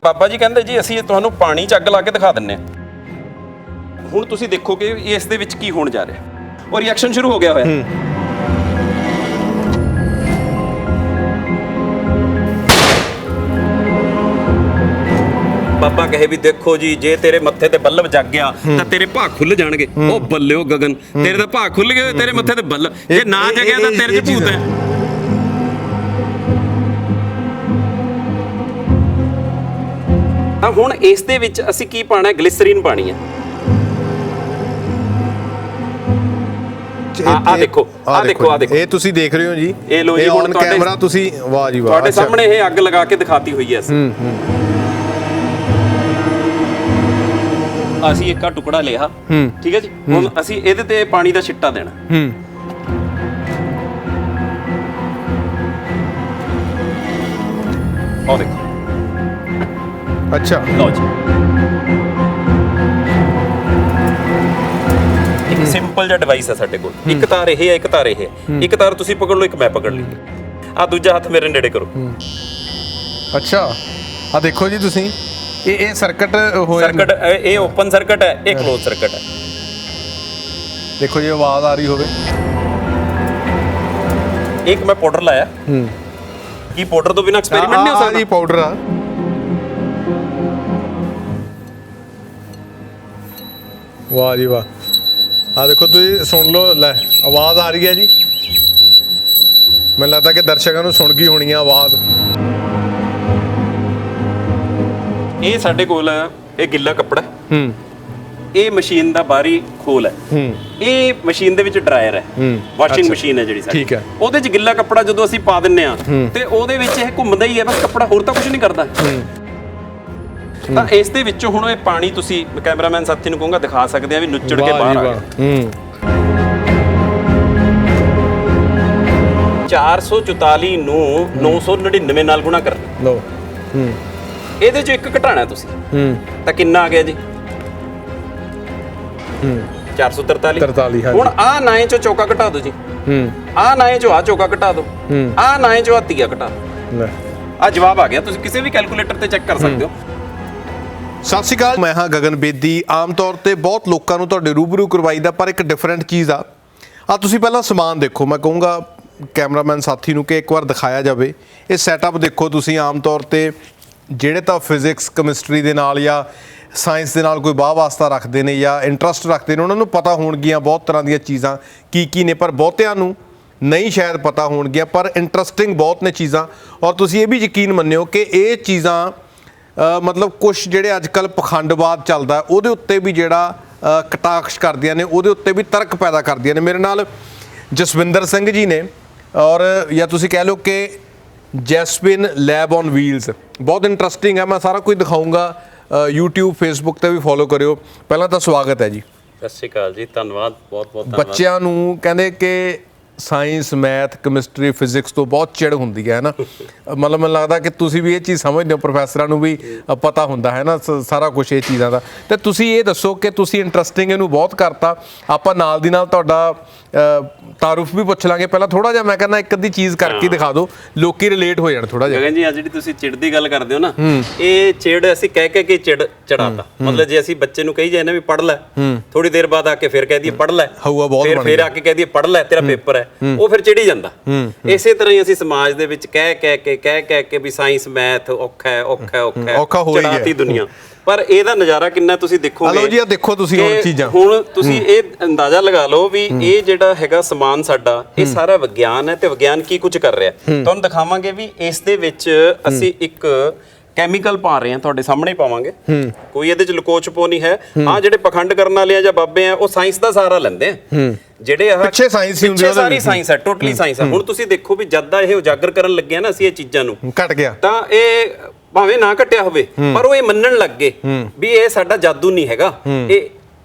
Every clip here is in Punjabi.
ਬਾਬਾ ਜੀ ਕਹਿੰਦੇ ਜੀ ਅਸੀਂ ਤੁਹਾਨੂੰ ਪਾਣੀ 'ਚ ਅੱਗ ਲਾ ਕੇ ਦਿਖਾ ਦਿੰਨੇ ਆ। ਹੁਣ ਤੁਸੀਂ ਦੇਖੋ ਕਿ ਇਸ ਦੇ ਵਿੱਚ ਕੀ ਹੋਣ ਜਾ ਰਿਹਾ, ਉਹ ਰਿਐਕਸ਼ਨ ਸ਼ੁਰੂ ਹੋ ਗਿਆ ਹੋਇਆ। ਬਾਬਾ ਕਹੇ ਵੀ ਦੇਖੋ ਜੀ, ਜੇ ਤੇਰੇ ਮੱਥੇ ਤੇ ਬੱਲਬ ਜਗ ਗਿਆ ਤਾਂ ਤੇਰੇ ਭਾਗ ਖੁੱਲ ਜਾਣਗੇ। ਉਹ ਬੱਲਿਓ ਗਗਨ, ਤੇਰੇ ਤਾਂ ਭਾਗ ਖੁੱਲ ਗਏ, ਤੇਰੇ ਮੱਥੇ ਤੇ ਬੱਲਬ, ਜੇ ਨਾ ਜਗਿਆ ਤਾਂ ਤੇਰੇ 'ਚ ਭੂਤ ਹੈ। ਤਾਂ ਹੁਣ ਇਸ ਦੇ ਵਿੱਚ ਅਸੀਂ ਕੀ ਪਾਣਾ, ਗਲਿਸਰੀਨ ਪਾਣੀ ਹੈ। ਆ ਦੇਖੋ, ਆ ਦੇਖੋ, ਆ ਦੇਖੋ, ਇਹ ਤੁਸੀਂ ਦੇਖ ਰਹੇ ਹੋ ਜੀ, ਇਹ ਲੋ ਜੀ ਹੁਣ ਕੈਮਰਾ ਤੁਸੀਂ, ਵਾਹ ਜੀ ਵਾਹ, ਤੁਹਾਡੇ ਸਾਹਮਣੇ ਇਹ ਅੱਗ ਲਗਾ ਕੇ ਦਿਖਾਤੀ ਹੋਈ ਹੈ। ਅਸੀਂ ਇੱਕ ਆ ਟੁਕੜਾ ਲਿਆ, ਠੀਕ ਹੈ ਜੀ। ਹੁਣ ਅਸੀਂ ਇਹਦੇ ਤੇ ਪਾਣੀ ਦਾ ਛਿੱਟਾ ਦੇਣਾ। ਆਹ ਦੇਖੋ, ਅੱਛਾ ਲਓ ਜੀ, ਇੱਕ ਸਿੰਪਲ ਜਿਹਾ ਡਿਵਾਈਸ ਹੈ ਸਾਡੇ ਕੋਲ। ਇੱਕ ਤਾਰ ਇਹ ਹੈ, ਇੱਕ ਤਾਰ ਇਹ ਹੈ। ਇੱਕ ਤਾਰ ਤੁਸੀਂ ਪਕੜ ਲਓ, ਇੱਕ ਮੈਂ ਪਕੜ ਲਈ। ਆ ਦੂਜਾ ਹੱਥ ਮੇਰੇ ਨੇੜੇ ਕਰੋ। ਅੱਛਾ, ਆ ਦੇਖੋ ਜੀ ਤੁਸੀਂ, ਇਹ ਸਰਕਟ ਹੋਇਆ, ਸਰਕਟ ਇਹ ਓਪਨ ਸਰਕਟ ਹੈ, ਇਹ ਕਲੋਜ਼ ਸਰਕਟ ਹੈ। ਦੇਖੋ ਜੀ, ਆਵਾਜ਼ ਆ ਰਹੀ ਹੋਵੇ। ਇੱਕ ਮੈਂ ਪਾਊਡਰ ਲਾਇਆ। ਕੀ ਪਾਊਡਰ ਤੋਂ ਬਿਨਾਂ ਐਕਸਪੈਰੀਮੈਂਟ ਨਹੀਂ ਹੋ ਸਕਦਾ ਜੀ? ਪਾਊਡਰ ਆ, ਵਾਹ ਜੀ ਵਾਹ। ਆ ਦੇਖੋ ਤੁਸੀਂ, ਸੁਣ ਲਓ, ਲੈ ਆਵਾਜ਼ ਆ ਰਹੀ ਹੈ ਜੀ। ਮੈਨੂੰ ਲੱਗਦਾ ਕਿ ਦਰਸ਼ਕਾਂ ਨੂੰ ਸੁਣ ਗਈ ਹੋਣੀ ਆ ਆਵਾਜ਼। ਇਹ ਸਾਡੇ ਕੋਲ ਇਹ ਗਿੱਲਾ ਕੱਪੜਾ, ਇਹ ਮਸ਼ੀਨ ਦਾ ਬਾਹਰੀ ਖੋਲ ਹੈ। ਇਹ ਮਸ਼ੀਨ ਦੇ ਵਿੱਚ ਡਰਾਇਰ ਹੈ, ਵਾਸ਼ਿੰਗ ਮਸ਼ੀਨ ਹੈ ਜਿਹੜੀ ਸਾਡੀ। ਠੀਕ ਹੈ। ਉਹਦੇ 'ਚ ਗਿੱਲਾ ਕੱਪੜਾ ਜਦੋਂ ਅਸੀਂ ਪਾ ਦਿੰਨੇ ਆ ਤੇ ਉਹਦੇ ਵਿੱਚ ਇਹ ਘੁੰਮਦਾ ਹੀ ਹੈ ਬਸ, ਕੱਪੜਾ ਹੋਰ ਤਾਂ ਕੁਝ ਨਹੀਂ ਕਰਦਾ। ਤਾਂ ਇਸ ਦੇ ਵਿੱਚੋਂ ਹੁਣ ਇਹ ਪਾਣੀ ਤੁਸੀਂ ਕੈਮਰਾਮੈਨ ਸਾਥੀ ਨੂੰ ਕਹੂੰਗਾ ਦਿਖਾ ਸਕਦੇ ਆ ਵੀ ਨੁੱਚੜ ਕੇ ਬਾਹਰ ਆ ਗਿਆ। 444 ਨੂੰ 999 ਨਾਲ ਗੁਣਾ ਕਰ ਲਓ। ਇਹਦੇ 'ਚੋਂ ਇੱਕ ਘਟਾਣਾ ਤੁਸੀਂ, ਤਾਂ ਕਿੰਨਾ ਆ ਗਿਆ ਜੀ? 443। ਹੁਣ ਆ ਨਾਏ 'ਚੋਂ ਚੌਕਾ ਘਟਾ ਦਿਓ ਜੀ, ਆ ਨਾਏ 'ਚੋਂ ਆ ਚੌਕਾ ਘਟਾ ਦਿਓ, ਆ ਨਾਏ 'ਚੋਂ ਆ ਤੀਆ ਘਟਾ ਦਿਓ। ਆ ਜਵਾਬ ਆ ਗਿਆ, ਤੁਸੀਂ ਕਿਸੇ ਵੀ ਕੈਲਕੂਲੇਟਰ ਤੇ ਚੈੱਕ ਕਰ ਸਕਦੇ ਹੋ। ਸਤਿ ਸ਼੍ਰੀ ਅਕਾਲ, ਮੈਂ ਹਾਂ ਗਗਨ ਬੇਦੀ। ਆਮ ਤੌਰ ਤੇ ਬਹੁਤ ਲੋਕਾਂ ਨੂੰ ਤੁਹਾਡੇ ਰੂਬਰੂ ਕਰਵਾਈਦਾ, ਪਰ ਇੱਕ ਡਿਫਰੈਂਟ ਚੀਜ਼ ਆ। ਤੁਸੀਂ ਪਹਿਲਾਂ ਸਮਾਨ ਦੇਖੋ, ਮੈਂ ਕਹੂੰਗਾ ਕੈਮਰਾਮੈਨ ਸਾਥੀ ਨੂੰ ਕਿ ਇੱਕ ਵਾਰ ਦਿਖਾਇਆ ਜਾਵੇ। ਇਹ ਸੈਟਅਪ ਦੇਖੋ ਤੁਸੀਂ। ਆਮ ਤੌਰ ਤੇ ਜਿਹੜੇ ਤਾਂ ਫਿਜ਼ਿਕਸ ਕੈਮਿਸਟਰੀ ਦੇ ਨਾਲ ਜਾਂ ਸਾਇੰਸ ਦੇ ਨਾਲ ਕੋਈ ਵਾਹ ਵਾਸਤਾ ਰੱਖਦੇ ਨੇ ਜਾਂ ਇੰਟਰਸਟ ਰੱਖਦੇ ਨੇ, ਉਹਨਾਂ ਨੂੰ ਪਤਾ ਹੋਣਗੀਆਂ ਬਹੁਤ ਤਰ੍ਹਾਂ ਦੀਆਂ ਚੀਜ਼ਾਂ ਕੀ ਨੇ, ਪਰ ਬਹੁਤਿਆਂ ਨੂੰ ਨਹੀਂ ਸ਼ਾਇਦ ਪਤਾ ਹੋਣਗੀਆਂ, ਪਰ ਇੰਟਰਸਟਿੰਗ ਬਹੁਤ ਨੇ ਚੀਜ਼ਾਂ। ਔਰ ਤੁਸੀਂ ਇਹ ਵੀ ਯਕੀਨ ਮੰਨਿਓ ਕਿ ਇਹ ਚੀਜ਼ਾਂ ਮਤਲਬ ਕੁਛ ਜਿਹੜੇ ਅੱਜ ਕੱਲ੍ਹ ਪਖੰਡਵਾਦ ਚੱਲਦਾ, ਉਹਦੇ ਉੱਤੇ ਵੀ ਜਿਹੜਾ ਕਟਾਕਸ਼ ਕਰਦੀਆਂ ਨੇ, ਉਹਦੇ ਉੱਤੇ ਵੀ ਤਰਕ ਪੈਦਾ ਕਰਦੀਆਂ ਨੇ। ਮੇਰੇ ਨਾਲ ਜਸਵਿੰਦਰ ਸਿੰਘ ਜੀ ਨੇ, ਔਰ ਜਾਂ ਤੁਸੀਂ ਕਹਿ ਲਓ ਕਿ ਜੈਸਪਿਨ ਲੈਬ ਔਨ ਵੀਲਸ। ਬਹੁਤ ਇੰਟਰਸਟਿੰਗ ਹੈ, ਮੈਂ ਸਾਰਾ ਕੁਝ ਦਿਖਾਊਂਗਾ। YouTube Facebook ਤੇ ਵੀ ਫੋਲੋ ਕਰਿਓ। ਪਹਿਲਾਂ ਤਾਂ ਸਵਾਗਤ ਹੈ ਜੀ। ਸਤਿ ਸ਼੍ਰੀ ਅਕਾਲ ਜੀ, ਧੰਨਵਾਦ, ਬਹੁਤ ਬਹੁਤ ਧੰਨਵਾਦ। ਬੱਚਿਆਂ ਨੂੰ ਕਹਿੰਦੇ ਕਿ ਸਾਇੰਸ, ਮੈਥ, ਕੈਮਿਸਟਰੀ, ਫਿਜ਼ਿਕਸ ਤੋਂ ਬਹੁਤ ਚਿੜ ਹੁੰਦੀ ਹੈ ਨਾ, ਮਤਲਬ ਮੈਨੂੰ ਲੱਗਦਾ ਕਿ ਤੁਸੀਂ ਵੀ ਇਹ ਚੀਜ਼ ਸਮਝਦੇ ਹੋ, ਪ੍ਰੋਫੈਸਰਾਂ ਨੂੰ ਵੀ ਪਤਾ ਹੁੰਦਾ ਹੈ ਨਾ ਸਾਰਾ ਕੁਝ ਇਹ ਚੀਜ਼ਾਂ ਦਾ। ਤੇ ਤੁਸੀਂ ਇਹ ਦੱਸੋ ਕਿ ਤੁਸੀਂ ਇੰਟਰਸਟਿੰਗ ਇਹਨੂੰ ਬਹੁਤ ਕਰਤਾ। ਆਪਾਂ ਨਾਲ ਦੀ ਨਾਲ ਤੁਹਾਡਾ ਤਾਰੂਫ ਵੀ ਪੁੱਛ ਲਾਂਗੇ। ਪਹਿਲਾਂ ਥੋੜਾ ਜਿਹਾ ਮੈਂ ਕਹਿੰਦਾ ਇੱਕ ਅੱਧੀ ਚੀਜ਼ ਕਰਕੇ ਦਿਖਾ ਦਿਓ, ਲੋਕੀ ਰਿਲੇਟ ਹੋ ਜਾਣ ਥੋੜਾ ਜਿਹਾ। ਗਗਨ ਜੀ, ਆ ਜਿਹੜੀ ਤੁਸੀਂ ਚਿੜ ਦੀ ਗੱਲ ਕਰਦੇ ਹੋ ਨਾ, ਇਹ ਚਿੜ ਅਸੀਂ ਕਹਿ ਕੇ ਚੜਾਤਾ। ਮਤਲਬ ਜੇ ਅਸੀਂ ਬੱਚੇ ਨੂੰ ਕਹੀ ਜਾਏ ਨਾ ਵੀ ਪੜ੍ਹ ਲੈ, ਥੋੜੀ ਦੇਰ ਬਾਅਦ ਆ ਕੇ ਫਿਰ ਕਹਿ ਦਈਏ ਪੜ੍ਹ ਲੈ, ਫਿਰ ਆ ਕੇ ਕਹਿ ਦਈਏ ਪੜ੍ਹ ਲੈ, ਤੇਰਾ ਪੇਪਰ ਹੈ, ਉਹ ਫਿਰ ਚਿੜੀ ਜਾਂਦਾ। ਇਸੇ ਤਰ੍ਹਾਂ ਹੀ ਅਸੀਂ ਸਮਾਜ ਦੇ ਵਿੱਚ ਕਹਿ ਕੇ ਵੀ ਸਾਇੰਸ ਮੈਥ ਔਖਾ ਚੜਾਤੀ ਦੁਨੀਆ। ਪਰ ਇਹਦਾ ਨਜ਼ਾਰਾ ਕਿੰਨਾ ਤੁਸੀਂ ਦੇਖੋਗੇ। ਹਲੋ ਜੀ, ਆ ਦੇਖੋ ਤੁਸੀਂ ਹੁਣ ਚੀਜ਼ਾਂ। ਹੁਣ ਤੁਸੀਂ ਇਹ ਅੰਦਾਜ਼ਾ ਲਗਾ ਲਓ ਵੀ ਇਹ ਜਿਹੜਾ ਹੈਗਾ ਸਮਾਨ ਸਾਡਾ, ਇਹ ਸਾਰਾ ਵਿਗਿਆਨ ਹੈ ਤੇ ਵਿਗਿਆਨ ਕੀ ਕੁਝ ਕਰ ਰਿਹਾ। ਤੁਹਾਨੂੰ ਦਿਖਾਵਾਂਗੇ ਵੀ ਇਸ ਦੇ ਵਿੱਚ ਅਸੀਂ ਇੱਕ ਕੈਮੀਕਲ ਪਾ ਰਹੇ ਹਾਂ, ਤੁਹਾਡੇ ਸਾਹਮਣੇ ਪਾਵਾਂਗੇ। ਕੋਈ ਇਹਦੇ ਚ ਲੁਕੋ ਛੁਪੋ ਨਹੀਂ ਹੈ। ਆ ਜਿਹੜੇ ਪਖੰਡ ਕਰਨ ਵਾਲੇ ਆ ਜਾਂ ਬਾਬੇ ਆ, ਉਹ ਸਾਇੰਸ ਦਾ ਸਹਾਰਾ ਲੈਂਦੇ ਆ। ਜਿਹੜੇ ਆ ਪਿੱਛੇ ਸਾਇੰਸ ਹੀ ਹੁੰਦੀ ਹੈ, ਸਾਰੀ ਸਾਇੰਸ ਹੈ, ਟੋਟਲੀ ਸਾਇੰਸ ਹੈ। ਹੁਣ ਤੁਸੀਂ ਦੇਖੋ ਵੀ ਜਦ ਦਾ ਇਹ ਉਜਾਗਰ ਕਰਨ ਲੱਗੇ ਨਾ ਅਸੀਂ ਇਹ ਚੀਜ਼ਾਂ ਨੂੰ, ਘਟ ਗਿਆ ਤਾਂ ਇਹ ਭਾਵੇਂ ਨਾ ਘਟਿਆ ਹੋਵੇ, ਪਰ ਉਹ ਇਹ ਮੰਨਣ ਲੱਗ ਗਏ ਵੀ ਇਹ ਸਾਡਾ ਜਾਦੂ ਨਹੀਂ ਹੈਗਾ, ਇਹ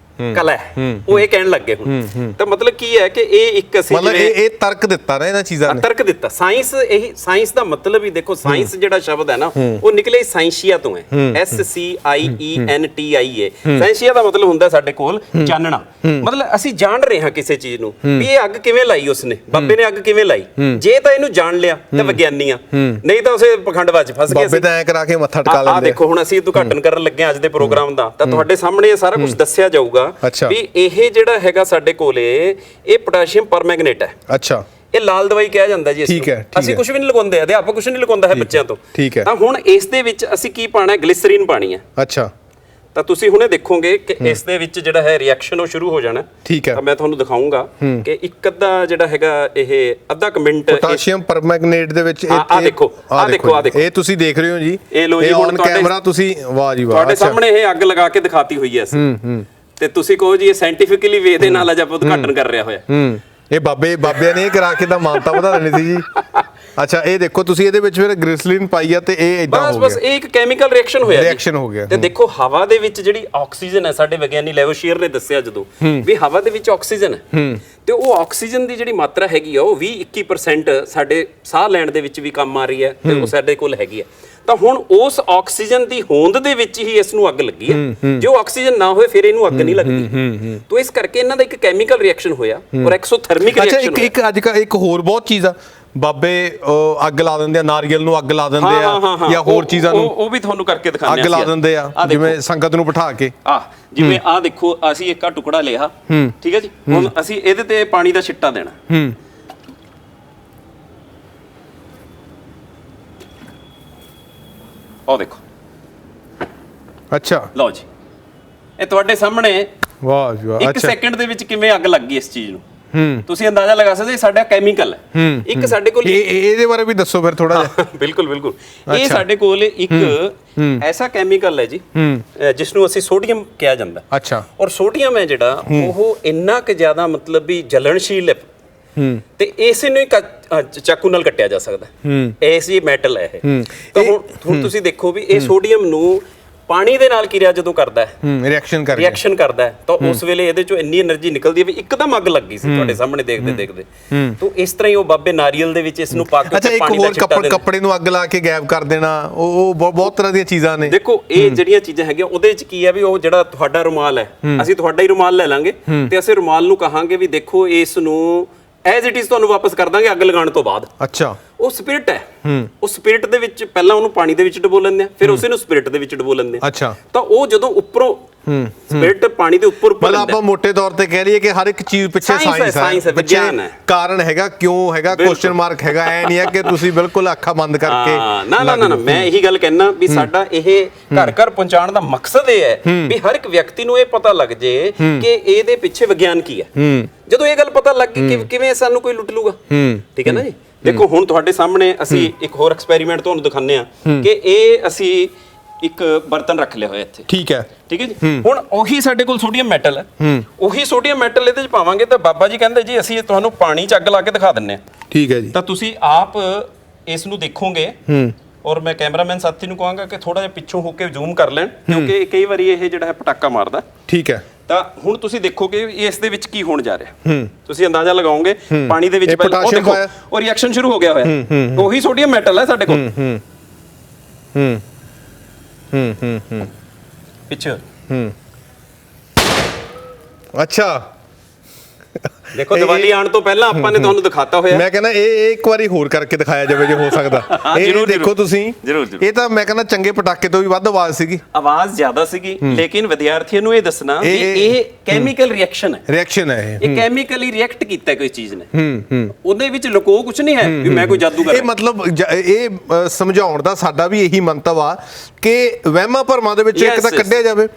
ਕਲਾ ਹੈ, ਉਹ ਇਹ ਕਹਿਣ ਲੱਗੇ ਹੁਣ। ਤਾਂ ਮਤਲਬ ਕੀ ਹੈ ਕਿ ਇਹ ਇੱਕ ਅਸੀਂ ਮਤਲਬ ਇਹ ਤਰਕ ਦਿੱਤਾ ਨਾ ਇਹਨਾਂ ਚੀਜ਼ਾਂ ਨੇ, ਤਰਕ ਦਿੱਤਾ। ਸਾਇੰਸ ਦਾ ਮਤਲਬ ਹੀ ਦੇਖੋ, ਸਾਇੰਸ ਜਿਹੜਾ ਸ਼ਬਦ ਹੈ ਨਾ ਉਹ ਨਿਕਲੇ ਸਾਇੰਸ਼ੀਆ ਤੋਂ ਹੈ, SCIENTIA। ਸਾਇੰਸ਼ੀਆ ਦਾ ਮਤਲਬ ਹੁੰਦਾ ਸਾਡੇ ਕੋਲ ਜਾਣਨਾ, ਮਤਲਬ ਅਸੀਂ ਜਾਣ ਰਹੇ ਹਾਂ ਕਿਸੇ ਚੀਜ਼ ਨੂੰ ਵੀ ਇਹ ਅੱਗ ਕਿਵੇਂ ਲਾਈ ਉਸਨੇ, ਬਾਬੇ ਨੇ ਅੱਗ ਕਿਵੇਂ ਲਾਈ। ਜੇ ਤਾਂ ਇਹਨੂੰ ਜਾਣ ਲਿਆ ਤਾਂ ਵਿਗਿਆਨੀ ਆ, ਨਹੀਂ ਤਾਂ ਉਸੇ ਪਖੰਡਵਾਦ ਚ ਫਸ ਗਏ। ਬਾਬੇ ਤਾਂ ਐ ਕਰਾ ਕੇ ਮੱਥਾ ਟਿਕਾ ਲੈਂਦੇ ਆ ਦੇਖੋ ਹੁਣ ਅਸੀਂ ਉਦਘਾਟਨ ਕਰਨ ਲੱਗੇ ਹਾਂ ਅੱਜ ਦੇ ਪ੍ਰੋਗਰਾਮ ਦਾ, ਤਾਂ ਤੁਹਾਡੇ ਸਾਹਮਣੇ ਇਹ ਸਾਰਾ ਕੁਝ ਦੱਸਿਆ ਜਾਊਗਾ ਵੀ ਇਹ ਜਿਹੜਾ ਹੈਗਾ ਸਾਡੇ ਕੋਲੇ ਇਹ ਪੋਟਾਸ਼ੀਅਮ ਪਰਮੈਂਗਨੇਟ ਹੈ। ਅੱਛਾ, ਇਹ ਲਾਲ ਦਵਾਈ ਕਿਹਾ ਜਾਂਦਾ ਜੀ। ਅਸੀਂ ਕੁਝ ਵੀ ਨਹੀਂ ਲਗਾਉਂਦੇ, ਅਧਿਆਪਕ ਕੁਝ ਨਹੀਂ ਲਗਾਉਂਦਾ ਹੈ ਬੱਚਿਆਂ ਤੋਂ। ਤਾਂ ਹੁਣ ਇਸ ਦੇ ਵਿੱਚ ਅਸੀਂ ਕੀ ਪਾਣਾ ਹੈ, ਗਲਿਸਰੀਨ ਪਾਣੀ ਹੈ। ਅੱਛਾ, ਤਾਂ ਤੁਸੀਂ ਹੁਣੇ ਦੇਖੋਗੇ ਕਿ ਇਸ ਦੇ ਵਿੱਚ ਜਿਹੜਾ ਹੈ ਰਿਐਕਸ਼ਨ ਉਹ ਸ਼ੁਰੂ ਹੋ ਜਾਣਾ। ਠੀਕ ਹੈ, ਤਾਂ ਮੈਂ ਤੁਹਾਨੂੰ ਦਿਖਾਉਂਗਾ ਕਿ ਇੱਕ ਅੱਧਾ ਜਿਹੜਾ ਹੈਗਾ ਇਹ ਅੱਧਾ ਕੁ ਮਿੰਟ ਪੋਟਾਸ਼ੀਅਮ ਪਰਮੈਂਗਨੇਟ ਦੇ ਵਿੱਚ ਆ ਦੇਖੋ ਇਹ ਤੁਸੀਂ ਦੇਖ ਰਹੇ ਹੋ ਜੀ, ਇਹ ਲੋ ਜੀ ਔਨ ਕੈਮਰਾ ਤੁਸੀਂ, ਵਾਹ ਜੀ ਵਾਹ, ਤੁਹਾਡੇ ਸਾਹਮਣੇ ਇਹ ਅੱਗ ਲਗਾ ਕੇ ਦਿਖਾਤੀ ਹੋਈ ਹੈ ਅਸੀਂ। ਤੇ ਤੁਸੀਂ ਕਹੋ ਜੀ ਇਹ ਸਾਇੰਟੀਫਿਕਲੀ ਵੇ ਦੇ ਨਾਲ ਅੱਜ ਆਪਾਂ ਉਦਘਾਟਨ ਕਰ ਰਿਹਾ ਹੋਇਆ। ਇਹ ਬਾਬਿਆਂ ਨੇ ਕਰਾ ਕੇ ਤਾਂ ਮਾਨਤਾ ਵਧਾ ਦੇਣੀ ਸੀ ਜੀ। ਅੱਛਾ, ਇਹ ਦੇਖੋ ਤੁਸੀਂ ਇਹਦੇ ਵਿੱਚ ਫਿਰ ਗ੍ਰਿਸਲੀਨ ਪਾਈ ਆ ਤੇ ਇਹ ਇਦਾਂ ਹੋ ਗਿਆ। ਬਸ ਇਹ ਇੱਕ ਕੈਮੀਕਲ ਰਿਐਕਸ਼ਨ ਹੋਇਆ। ਤੇ ਦੇਖੋ ਹਵਾ ਦੇ ਵਿੱਚ ਜਿਹੜੀ ਆਕਸੀਜਨ ਹੈ, ਸਾਡੇ ਵਿਗਿਆਨੀ ਲੈਵੋਸ਼ੀਅਰ ਨੇ ਦੱਸਿਆ ਜਦੋਂ ਵੀ ਹਵਾ ਦੇ ਵਿੱਚ ਆਕਸੀਜਨ ਹੈ, ਤੇ ਉਹ ਆਕਸੀਜਨ ਦੀ ਜਿਹੜੀ ਮਾਤਰਾ ਹੈਗੀ ਆ ਉਹ 20-21% ਸਾਡੇ ਸਾਹ ਲੈਣ ਦੇ ਵਿੱਚ ਵੀ ਕੰਮ ਆ ਰਹੀ ਹੈ, ਤੇ ਉਹ ਸਾਡੇ ਕੋਲ ਹੈਗੀ ਹੈ। ਤਾਂ ਹੁਣ ਉਸ ਆਕਸੀਜਨ ਦੀ ਹੋਂਦ ਦੇ ਵਿੱਚ ਹੀ ਇਸ ਨੂੰ ਅੱਗ ਲੱਗੀ ਹੈ। ਜੇ ਉਹ ਆਕਸੀਜਨ ਨਾ ਹੋਏ ਫਿਰ ਇਹਨੂੰ ਅੱਗ ਨਹੀਂ ਲੱਗਦੀ। ਤਾਂ ਇਸ ਕਰਕੇ ਇਹਨਾਂ ਦਾ ਇੱਕ ਕੈਮੀਕਲ ਰਿਐਕਸ਼ਨ ਹੋਇਆ ਔਰ ਐਕਸੋਥਰਮਿਕ ਰਿਐਕਸ਼ਨ ਹੋਇਆ। ਇੱਕ ਅੱਜ ਕੱਲ੍ਹ ਇੱਕ ਹੋਰ ਬਹੁਤ ਚੀਜ਼ ਆ, ਬਾਬੇ ਅੱਗ ਲਾ ਦਿੰਦੇ ਆ, ਨਾਰੀਅਲ ਨੂੰ ਅੱਗ ਲਾ ਦਿੰਦੇ ਆ ਜਾਂ ਹੋਰ ਚੀਜ਼ਾਂ ਨੂੰ, ਉਹ ਵੀ ਤੁਹਾਨੂੰ ਕਰਕੇ ਦਿਖਾਉਂਦੇ ਆ। ਅੱਗ ਲਾ ਦਿੰਦੇ ਆ ਜਿਵੇਂ ਸੰਗਤ ਨੂੰ ਬਿਠਾ ਕੇ। ਜਿਵੇਂ ਆਹ ਦੇਖੋ, ਅਸੀਂ ਇੱਕ ਟੁਕੜਾ ਲਿਆ, ਠੀਕ ਹੈ ਜੀ, ਹੁਣ ਅਸੀਂ ਇਹਦੇ ਤੇ ਪਾਣੀ ਦਾ ਛਿੱਟਾ ਦੇਣਾ। ਆਹ ਦੇਖੋ, ਅੱਛਾ, ਲਓ ਜੀ, ਇਹ ਤੁਹਾਡੇ ਸਾਹਮਣੇ ਵਾਹ ਜੀ ਵਾਹ, 1 ਸੈਕਿੰਡ ਦੇ ਵਿੱਚ ਕਿਵੇਂ ਅੱਗ ਲੱਗ ਗਈ ਇਸ ਚੀਜ਼ ਨੂੰ। ਤੁਸੀਂ ਅੰਦਾਜ਼ਾ ਲਗਾ ਸਕਦੇ ਹੋ, ਸਾਡਾ ਕੈਮੀਕਲ ਹੈ ਇੱਕ। ਸਾਡੇ ਕੋਲ ਇਹਦੇ ਬਾਰੇ ਵੀ ਦੱਸੋ ਫਿਰ ਥੋੜਾ ਜਿਹਾ। ਬਿਲਕੁਲ ਬਿਲਕੁਲ, ਇਹ ਸਾਡੇ ਕੋਲ ਇੱਕ ਐਸਾ ਕੈਮੀਕਲ ਹੈ ਜੀ ਜਿਸ ਨੂੰ ਅਸੀਂ ਸੋਡੀਅਮ ਕਿਹਾ ਜਾਂਦਾ। ਅੱਛਾ, ਔਰ ਸੋਡੀਅਮ ਹੈ ਜਿਹੜਾ ਉਹ ਇੰਨਾ ਕਿ ਜ਼ਿਆਦਾ ਮਤਲਬ ਵੀ ਜਲਣਸ਼ੀਲ ਹੈ, ਤੇ ਇਸੇ ਨੂੰ ਚਾਕੂ ਨਾਲ ਕੱਟਿਆ ਜਾ ਸਕਦਾ। ਐਸੀ ਮੈਟਲ ਹੈ ਇਹ। ਤਾਂ ਹੁਣ ਤੁਸੀਂ ਦੇਖੋ ਵੀ ਇਹ ਸੋਡੀਅਮ ਨੂੰ ਪਾਣੀ ਦੇ ਨਾਲ ਕਿਰਿਆ ਜਦੋਂ ਕਰਦਾ ਹੈ, ਰਿਐਕਸ਼ਨ ਕਰਦਾ ਹੈ, ਤਾਂ ਉਸ ਵੇਲੇ ਇਹਦੇ ਚੋਂ ਇੰਨੀ એનર્ਜੀ ਨਿਕਲਦੀ ਹੈ ਵੀ ਇੱਕਦਮ ਅੱਗ ਲੱਗ ਗਈ ਸੀ ਤੁਹਾਡੇ ਸਾਹਮਣੇ ਦੇਖਦੇ। ਤਾਂ ਇਸ ਤਰ੍ਹਾਂ ਹੀ ਉਹ ਬਾਬੇ ਨਾਰੀਅਲ ਦੇ ਵਿੱਚ ਇਸ ਨੂੰ ਪਾ ਕੇ ਪਾਣੀ ਦਾ ਛਿੱਟਾ ਦੇਣਾ। ਕੱਪੜੇ ਨੂੰ ਅੱਗ ਲਾ ਕੇ ਗਾਇਬ ਕਰ ਦੇਣਾ, ਉਹ ਬਹੁਤ ਤਰ੍ਹਾਂ ਦੀਆਂ ਚੀਜ਼ਾਂ ਨੇ। ਦੇਖੋ ਇਹ ਜਿਹੜੀਆਂ ਚੀਜ਼ਾਂ ਹੈਗੀਆਂ ਉਹਦੇ ਵਿੱਚ ਕੀ ਹੈ ਵੀ ਉਹ ਜਿਹੜਾ ਤੁਹਾਡਾ ਰੁਮਾਲ ਹੈ, ਅਸੀਂ ਤੁਹਾਡਾ ਹੀ ਰੁਮਾਲ ਲੈ ਲਾਂਗੇ ਤੇ ਅਸੀਂ ਰੁਮਾਲ ਨੂੰ ਕਹਾਂਗੇ ਵੀ ਦੇਖੋ ਇਸ ਨੂੰ ਐਜ਼ ਇਟ ਇਜ਼ ਤੁਹਾਨੂੰ ਵਾਪਸ ਕਰ ਦਾਂਗੇ ਅੱਗ ਲਗਾਉਣ ਤੋਂ ਬਾਅਦ। ਅੱਛਾ, ਉਹ ਸਪਿਰਿਟ ਹੈ। ਉਹ ਸਪਿਰਿਟ ਦੇ ਵਿੱਚ ਪਹਿਲਾਂ ਉਹਨੂੰ ਪਾਣੀ ਦੇ ਵਿੱਚ ਡਬੋ ਲੈਂਦੇ ਆ, ਫਿਰ ਉਸੇ ਨੂੰ ਸਪਿਰਿਟ ਦੇ ਵਿੱਚ ਡਬੋ ਲੈਂਦੇ ਆ। ਅੱਛਾ, ਤਾਂ ਉਹ ਜਦੋਂ ਉੱਪਰੋਂ ਸਪਿਰਿਟ ਪਾਣੀ ਦੇ ਉੱਪਰ ਮਤਲਬ ਆਪਾਂ ਮੋٹے ਤੌਰ ਤੇ ਕਹਿ ਲਈਏ ਕਿ ਹਰ ਇੱਕ ਚੀਜ਼ ਪਿੱਛੇ ਸਾਇੰਸ ਹੈ, ਵਿਗਿਆਨ ਹੈ, ਕਾਰਨ ਹੈਗਾ, ਕਿਉਂ ਹੈਗਾ, ਕੁਐਸਚਨ ਮਾਰਕ ਹੈਗਾ। ਐ ਨਹੀਂ ਹੈ ਕਿ ਤੁਸੀਂ ਬਿਲਕੁਲ ਅੱਖਾਂ ਬੰਦ ਕਰਕੇ। ਨਾ, ਮੈਂ ਇਹੀ ਗੱਲ ਕਹਿਣਾ ਵੀ ਸਾਡਾ ਇਹ ਘਰ ਘਰ ਪਹੁੰਚਾਉਣ ਦਾ ਮਕਸਦ ਇਹ ਹੈ ਵੀ ਹਰ ਇੱਕ ਵਿਅਕਤੀ ਨੂੰ ਇਹ ਪਤਾ ਲੱਗ ਜੇ ਕਿ ਇਹਦੇ ਪਿੱਛੇ ਵਿਗਿਆਨ ਕੀ ਹੈ। ਜਦੋਂ ਇਹ ਗੱਲ ਪਤਾ ਲੱਗ ਗਈ ਕਿ ਕਿਵੇਂ ਸਾਨੂੰ ਕੋਈ ਲੁੱਟ ਲੂਗਾ, ਠੀਕ ਹੈ ਨਾ ਜੀ। ਦੇਖੋ ਹੁਣ ਤੁਹਾਡੇ ਸਾਹਮਣੇ ਅਸੀਂ ਇੱਕ ਹੋਰ ਐਕਸਪੈਰੀਮੈਂਟ ਤੁਹਾਨੂੰ ਦਿਖਾਉਂਦੇ ਆ ਕਿ ਇਹ ਅਸੀਂ ਇੱਕ ਬਰਤਨ ਰੱਖ ਲਿਆ ਹੋਇਆ ਇੱਥੇ। ਠੀਕ ਹੈ ਜੀ। ਹੁਣ ਉਹੀ ਸਾਡੇ ਕੋਲ ਸੋਡੀਅਮ ਮੈਟਲ ਹੈ, ਉਹੀ ਸੋਡੀਅਮ ਮੈਟਲ ਇਹਦੇ ਚ ਪਾਵਾਂਗੇ ਤਾਂ ਬਾਬਾ ਜੀ ਕਹਿੰਦੇ ਜੀ ਅਸੀਂ ਤੁਹਾਨੂੰ ਪਾਣੀ ਚ ਅੱਗ ਲਾ ਕੇ ਦਿਖਾ ਦਿੰਨੇ ਆ। ਠੀਕ ਹੈ ਜੀ। ਤਾਂ ਤੁਸੀਂ ਆਪ ਇਸ ਨੂੰ ਦੇਖੋਗੇ ਔਰ ਮੈਂ ਕੈਮਰਾਮੈਨ ਸਾਥੀ ਨੂੰ ਕਹਾਂਗਾ ਕਿ ਥੋੜਾ ਜਿਹਾ ਪਿੱਛੋਂ ਹੋ ਕੇ ਜ਼ੂਮ ਕਰ ਲੈਣ, ਕਿਉਂਕਿ ਕਈ ਵਾਰੀ ਇਹ ਜਿਹੜਾ ਹੈ ਪਟਾਕਾ ਮਾਰਦਾ। ਠੀਕ ਹੈ। ਤਾਂ ਹੁਣ ਤੁਸੀਂ ਦੇਖੋਗੇ ਇਸ ਦੇ ਵਿੱਚ ਕੀ ਹੋਣ ਜਾ ਰਿਹਾ, ਤੁਸੀਂ ਅੰਦਾਜ਼ਾ ਲਗਾਓਗੇ। ਪਾਣੀ ਦੇ ਵਿੱਚ ਪਹਿਲਾਂ ਉਹ ਦੇਖੋ ਉਹ ਰਿਐਕਸ਼ਨ ਸ਼ੁਰੂ ਹੋ ਗਿਆ ਹੋਇਆ, ਉਹੀ ਸੋਡੀਅਮ ਮੈਟਲ ਹੈ ਸਾਡੇ ਕੋਲ ਪਿੱਛੇ। ਅੱਛਾ, ਦੇਖੋ ਦੀਵਾਲੀ ਆਉਣ ਤੋਂ ਪਹਿਲਾਂ ਆਪਾਂ ਨੇ ਤੁਹਾਨੂੰ ਦਿਖਾਤਾ ਹੋਇਆ। ਮੈਂ ਕਹਿੰਦਾ ਇਹ ਇੱਕ ਵਾਰੀ ਹੋਰ ਕਰਕੇ ਦਿਖਾਇਆ ਜਾਵੇ ਜੇ ਹੋ ਸਕਦਾ। ਇਹ ਦੇਖੋ ਤੁਸੀਂ, ਇਹ ਤਾਂ ਮੈਂ ਕਹਿੰਦਾ ਚੰਗੇ ਪਟਾਕੇ ਤੋਂ ਵੀ ਵੱਧ ਆਵਾਜ਼ ਸੀਗੀ, ਆਵਾਜ਼ ਜ਼ਿਆਦਾ ਸੀਗੀ। ਲੇਕਿਨ ਵਿਦਿਆਰਥੀਆਂ ਨੂੰ ਇਹ ਦੱਸਣਾ ਵੀ ਇਹ ਕੈਮੀਕਲ ਰਿਐਕਸ਼ਨ ਹੈ, ਇਹ ਕੈਮੀਕਲੀ ਰਿਐਕਟ ਕੀਤਾ ਕੋਈ ਚੀਜ਼ ਨੇ, ਉਹਦੇ ਵਿੱਚ ਲੁਕੋ ਕੁਝ ਨਹੀਂ ਹੈ ਵੀ ਮੈਂ ਕੋਈ ਜਾਦੂ ਕਰ ਰਿਹਾ। ਇਹ ਮਤਲਬ ਇਹ ਸਮਝਾਉਣ ਦਾ ਸਾਡਾ ਵੀ ਇਹੀ ਮੰਤਵ ਆ ਕਿ ਵਹਿਮਾਂ ਭਰਮਾਂ ਦੇ ਵਿੱਚ ਇੱਕ ਤਾਂ ਕੱਢਿਆ ਜਾਵੇ,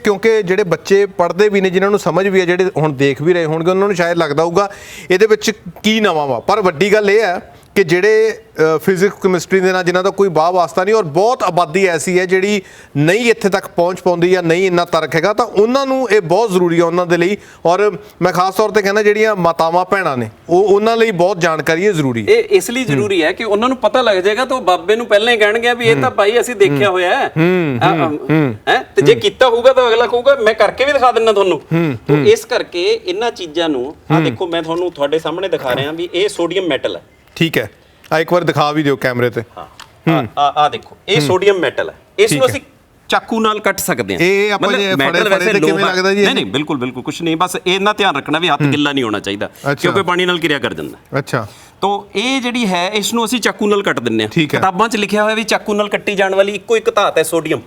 ਕਿਉਂਕਿ ਜਿਹੜੇ ਬੱਚੇ ਪੜ੍ਹਦੇ ਵੀ ਨੇ, ਜਿਨ੍ਹਾਂ ਨੂੰ ਸਮਝ ਵੀ ਹੈ, ਜਿਹੜੇ ਹੁਣ ਦੇਖ ਵੀ ਰਹੇ ਹੋਣਗੇ, ਉਹਨਾਂ ਨੂੰ ਸ਼ਾਇਦ ਲੱਗਦਾ ਹੋਊਗਾ ਇਹਦੇ ਵਿੱਚ ਕੀ ਨਵਾਂ ਵਾ। ਪਰ ਵੱਡੀ ਗੱਲ ਇਹ ਹੈ ਕਿ ਜਿਹੜੇ ਫਿਜ਼ਿਕਸ ਕੈਮਿਸਟਰੀ ਦੇ ਨਾਲ ਜਿਨ੍ਹਾਂ ਦਾ ਕੋਈ ਵਾਹ ਵਾਸਤਾ ਨਹੀਂ, ਔਰ ਬਹੁਤ ਆਬਾਦੀ ਐਸੀ ਹੈ ਜਿਹੜੀ ਨਹੀਂ ਇੱਥੇ ਤੱਕ ਪਹੁੰਚ ਪਾਉਂਦੀ ਜਾਂ ਨਹੀਂ ਇੰਨਾ ਤਰਕ ਹੈਗਾ, ਤਾਂ ਉਹਨਾਂ ਨੂੰ ਇਹ ਬਹੁਤ ਜ਼ਰੂਰੀ ਹੈ ਉਹਨਾਂ ਦੇ ਲਈ। ਔਰ ਮੈਂ ਖਾਸ ਤੌਰ ਤੇ ਕਹਿੰਦਾ ਜਿਹੜੀਆਂ ਮਾਤਾਵਾਂ ਭੈਣਾਂ ਨੇ ਉਹਨਾਂ ਲਈ ਬਹੁਤ ਜਾਣਕਾਰੀ ਇਹ ਜ਼ਰੂਰੀ ਹੈ। ਇਹ ਇਸ ਲਈ ਜ਼ਰੂਰੀ ਹੈ ਕਿ ਉਹਨਾਂ ਨੂੰ ਪਤਾ ਲੱਗ ਜਾਏਗਾ ਤਾਂ ਉਹ ਬਾਬੇ ਨੂੰ ਪਹਿਲਾਂ ਹੀ ਕਹਿਣਗੇ ਵੀ ਇਹ ਤਾਂ ਭਾਈ ਅਸੀਂ ਦੇਖਿਆ ਹੋਇਆ ਹੈ ਤੇ ਜੇ ਕੀਤਾ ਹੋਊਗਾ ਤਾਂ ਅਗਲਾ ਕਹੂਗਾ ਮੈਂ ਕਰਕੇ ਵੀ ਦਿਖਾ ਦਿੰਦਾ ਤੁਹਾਨੂੰ। ਤਾਂ ਇਸ ਕਰਕੇ ਇਹਨਾਂ ਚੀਜ਼ਾਂ ਨੂੰ ਆਹ ਦੇਖੋ ਮੈਂ ਤੁਹਾਨੂੰ ਤੁਹਾਡੇ ਸਾਹਮਣੇ ਦਿਖਾ ਰਿਹਾ ਵੀ ਇਹ ਸੋਡੀਅਮ ਮੈਟਲ ਹੈ। ਠੀਕ ਹੈ, ਆ ਇੱਕ ਵਾਰ ਦਿਖਾ ਵੀ ਦਿਓ ਕੈਮਰੇ ਤੇ। ਆ ਦੇਖੋ ਇਹ ਸੋਡੀਅਮ ਮੈਟਲ ਹੈ, ਇਸ ਨੂੰ ਅਸੀਂ ਚਾਕੂ ਨਾਲ ਕੱਟ ਸਕਦੇ ਹਾਂ। ਇਹ ਆਪਾਂ ਜੇ ਫੜੇ ਤੇ ਕਿਵੇਂ ਲੱਗਦਾ ਜੀ? ਨਹੀਂ ਬਿਲਕੁਲ ਬਿਲਕੁਲ ਕੁਝ ਨਹੀਂ, ਬਸ ਇਹਨਾਂ ਧਿਆਨ ਰੱਖਣਾ ਵੀ ਹੱਥ ਗਿੱਲਾ ਨਹੀਂ ਹੋਣਾ ਚਾਹੀਦਾ ਕਿਉਂਕਿ ਪਾਣੀ ਨਾਲ ਕਿਰਿਆ ਕਰ ਜਾਂਦਾ। ਅੱਛਾ, ਤੋ ਇਹ ਜਿਹੜੀ ਹੈ ਇਸ ਨੂੰ ਅਸੀਂ ਚਾਕੂ ਨਾਲ ਕੱਟ ਦਿੰਨੇ ਆ। ਕਿਤਾਬਾਂ 'ਚ ਲਿਖਿਆ ਹੋਇਆ ਵੀ ਚਾਕੂ ਨਾਲ ਕੱਟੀ ਜਾਣ ਵਾਲੀ ਇੱਕੋ ਇੱਕ ਧਾਤ ਹੈ ਸੋਡੀਅਮ।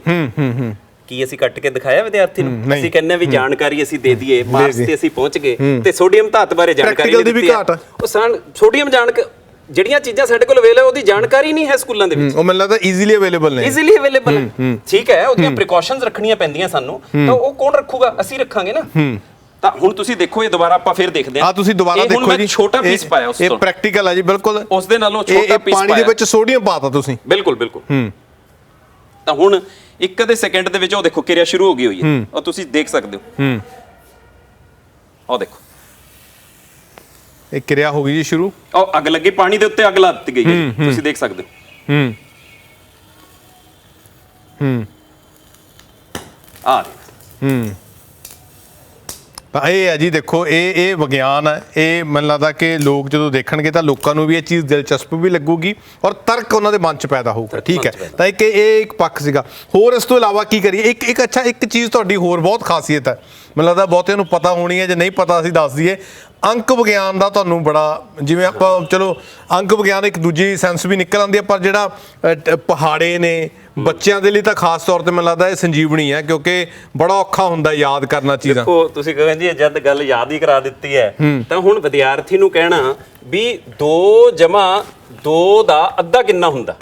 ਕੀ ਅਸੀਂ ਕੱਟ ਕੇ ਦਿਖਾਇਆ ਵਿਦਿਆਰਥੀ ਨੂੰ? ਅਸੀਂ ਕਹਿੰਦੇ ਵੀ ਜਾਣਕਾਰੀ ਅਸੀਂ ਦੇ ਦਈਏ, ਮਾਰਕਸ ਤੇ ਅਸੀਂ ਪਹੁੰਚ ਗਏ ਤੇ ਸੋਡੀਅਮ ਧਾਤ ਬਾਰੇ ਜਾਣਕਾਰੀ ਦਿੱਤੀ ਹੈ। ਉਹ ਸੋਡੀਅਮ ਜਿਹੜੀਆਂ ਚੀਜ਼ਾਂ ਸਾਡੇ ਕੋਲ ਅਵੇਲੇਬਲ ਉਹਦੀ ਜਾਣਕਾਰੀ ਨਹੀਂ ਹੈ ਸਕੂਲਾਂ ਦੇ ਵਿੱਚ। ਉਹ ਮੈਨੂੰ ਲੱਗਦਾ ਈਜ਼ੀਲੀ ਅਵੇਲੇਬਲ ਨੇ। ਈਜ਼ੀਲੀ ਅਵੇਲੇਬਲ ਹੈ, ਠੀਕ ਹੈ, ਉਹਦੀਆਂ ਪ੍ਰੀਕਾਸ਼ਨਸ ਰੱਖਣੀਆਂ ਪੈਂਦੀਆਂ ਸਾਨੂੰ, ਤਾਂ ਉਹ ਕੌਣ ਰੱਖੂਗਾ? ਅਸੀਂ ਰੱਖਾਂਗੇ ਨਾ। ਤਾਂ ਹੁਣ ਤੁਸੀਂ ਦੇਖੋ ਇਹ ਦੁਬਾਰਾ ਆਪਾਂ ਫਿਰ ਦੇਖਦੇ ਹਾਂ। ਤੁਸੀਂ ਦੁਬਾਰਾ ਦੇਖੋ ਜੀ, ਛੋਟਾ ਪੀਸ ਪਾਇਆ ਉਸ ਤੋਂ। ਇਹ ਪ੍ਰੈਕਟੀਕਲ ਹੈ ਜੀ, ਬਿਲਕੁਲ ਉਸ ਦੇ ਨਾਲੋਂ ਛੋਟਾ ਪੀਸ ਪਾਇਆ। ਪਾਣੀ ਦੇ ਵਿੱਚ ਸੋਡੀਅਮ ਪਾਤਾ ਤੁਸੀਂ। ਬਿਲਕੁਲ ਬਿਲਕੁਲ। ਤਾਂ ਹੁਣ ਇੱਕ ਅੱਧੇ ਸੈਕਿੰਡ ਦੇ ਵਿੱਚ ਉਹ ਦੇਖੋ ਕਿਰਿਆ ਸ਼ੁਰੂ ਹੋ ਗਈ ਹੋਈ ਹੈ, ਉਹ ਤੁਸੀਂ ਦੇਖ ਸਕਦੇ ਹੋ। ਉਹ ਦੇਖੋ ਇਹ ਕਿਰਿਆ ਹੋ ਗਈ ਜੀ ਸ਼ੁਰੂ। ਉਹ ਅੱਗ ਲੱਗੀ, ਪਾਣੀ ਦੇ ਉੱਤੇ ਅੱਗ ਲਾ ਦਿੱਤੀ ਗਈ ਹੈ, ਤੁਸੀਂ ਦੇਖ ਸਕਦੇ ਹੋ। ਆ ਤਾਂ ਇਹ ਹੈ ਜੀ, ਦੇਖੋ ਇਹ ਵਿਗਿਆਨ ਹੈ। ਇਹ ਮੈਨੂੰ ਲੱਗਦਾ ਕਿ ਲੋਕ ਜਦੋਂ ਦੇਖਣਗੇ ਤਾਂ ਲੋਕਾਂ ਨੂੰ ਵੀ ਇਹ ਚੀਜ਼ ਦਿਲਚਸਪ ਵੀ ਲੱਗੂਗੀ ਔਰ ਤਰਕ ਉਹਨਾਂ ਦੇ ਮਨ 'ਚ ਪੈਦਾ ਹੋਊਗਾ। ਠੀਕ ਹੈ, ਤਾਂ ਇਹ ਇੱਕ ਪੱਖ ਸੀਗਾ। ਹੋਰ ਇਸ ਤੋਂ ਇਲਾਵਾ ਕੀ ਕਰੀਏ? ਇੱਕ ਚੀਜ਼ ਤੁਹਾਡੀ ਹੋਰ ਬਹੁਤ ਖਾਸੀਅਤ ਹੈ, ਮੈਨੂੰ ਲੱਗਦਾ ਬਹੁਤਿਆਂ ਨੂੰ ਪਤਾ ਹੋਣੀ ਹੈ, ਜੇ ਨਹੀਂ ਪਤਾ ਅਸੀਂ ਦੱਸ ਦਈਏ। ਅੰਕ ਵਿਗਿਆਨ ਦਾ ਤੁਹਾਨੂੰ ਬੜਾ, ਜਿਵੇਂ ਆਪਾਂ ਚਲੋ ਅੰਕ ਵਿਗਿਆਨ ਇੱਕ ਦੂਜੀ ਸੈਂਸ ਵੀ ਨਿਕਲ ਆਉਂਦੀ ਹੈ, ਪਰ ਜਿਹੜਾ ਪਹਾੜੇ ਨੇ ਬੱਚਿਆਂ ਦੇ ਲਈ ਤਾਂ ਖਾਸ ਤੌਰ ਤੇ ਮੈਨੂੰ ਲੱਗਦਾ ਇਹ ਸੰਜੀਵਨੀ ਹੈ, ਕਿਉਂਕਿ ਬੜਾ ਔਖਾ ਹੁੰਦਾ ਯਾਦ ਕਰਨਾ ਚੀਜ਼ਾਂ। ਦੇਖੋ ਤੁਸੀਂ ਕਹਿੰਦੇ ਜੀ ਜਦ ਗੱਲ ਯਾਦ ਹੀ ਕਰਾ ਦਿੱਤੀ ਹੈ, ਤਾਂ ਹੁਣ ਵਿਦਿਆਰਥੀ ਨੂੰ ਕਹਿਣਾ ਵੀ 2 ਜਮਾ 2 ਦਾ ਅੱਧਾ ਕਿੰਨਾ ਹੁੰਦਾ,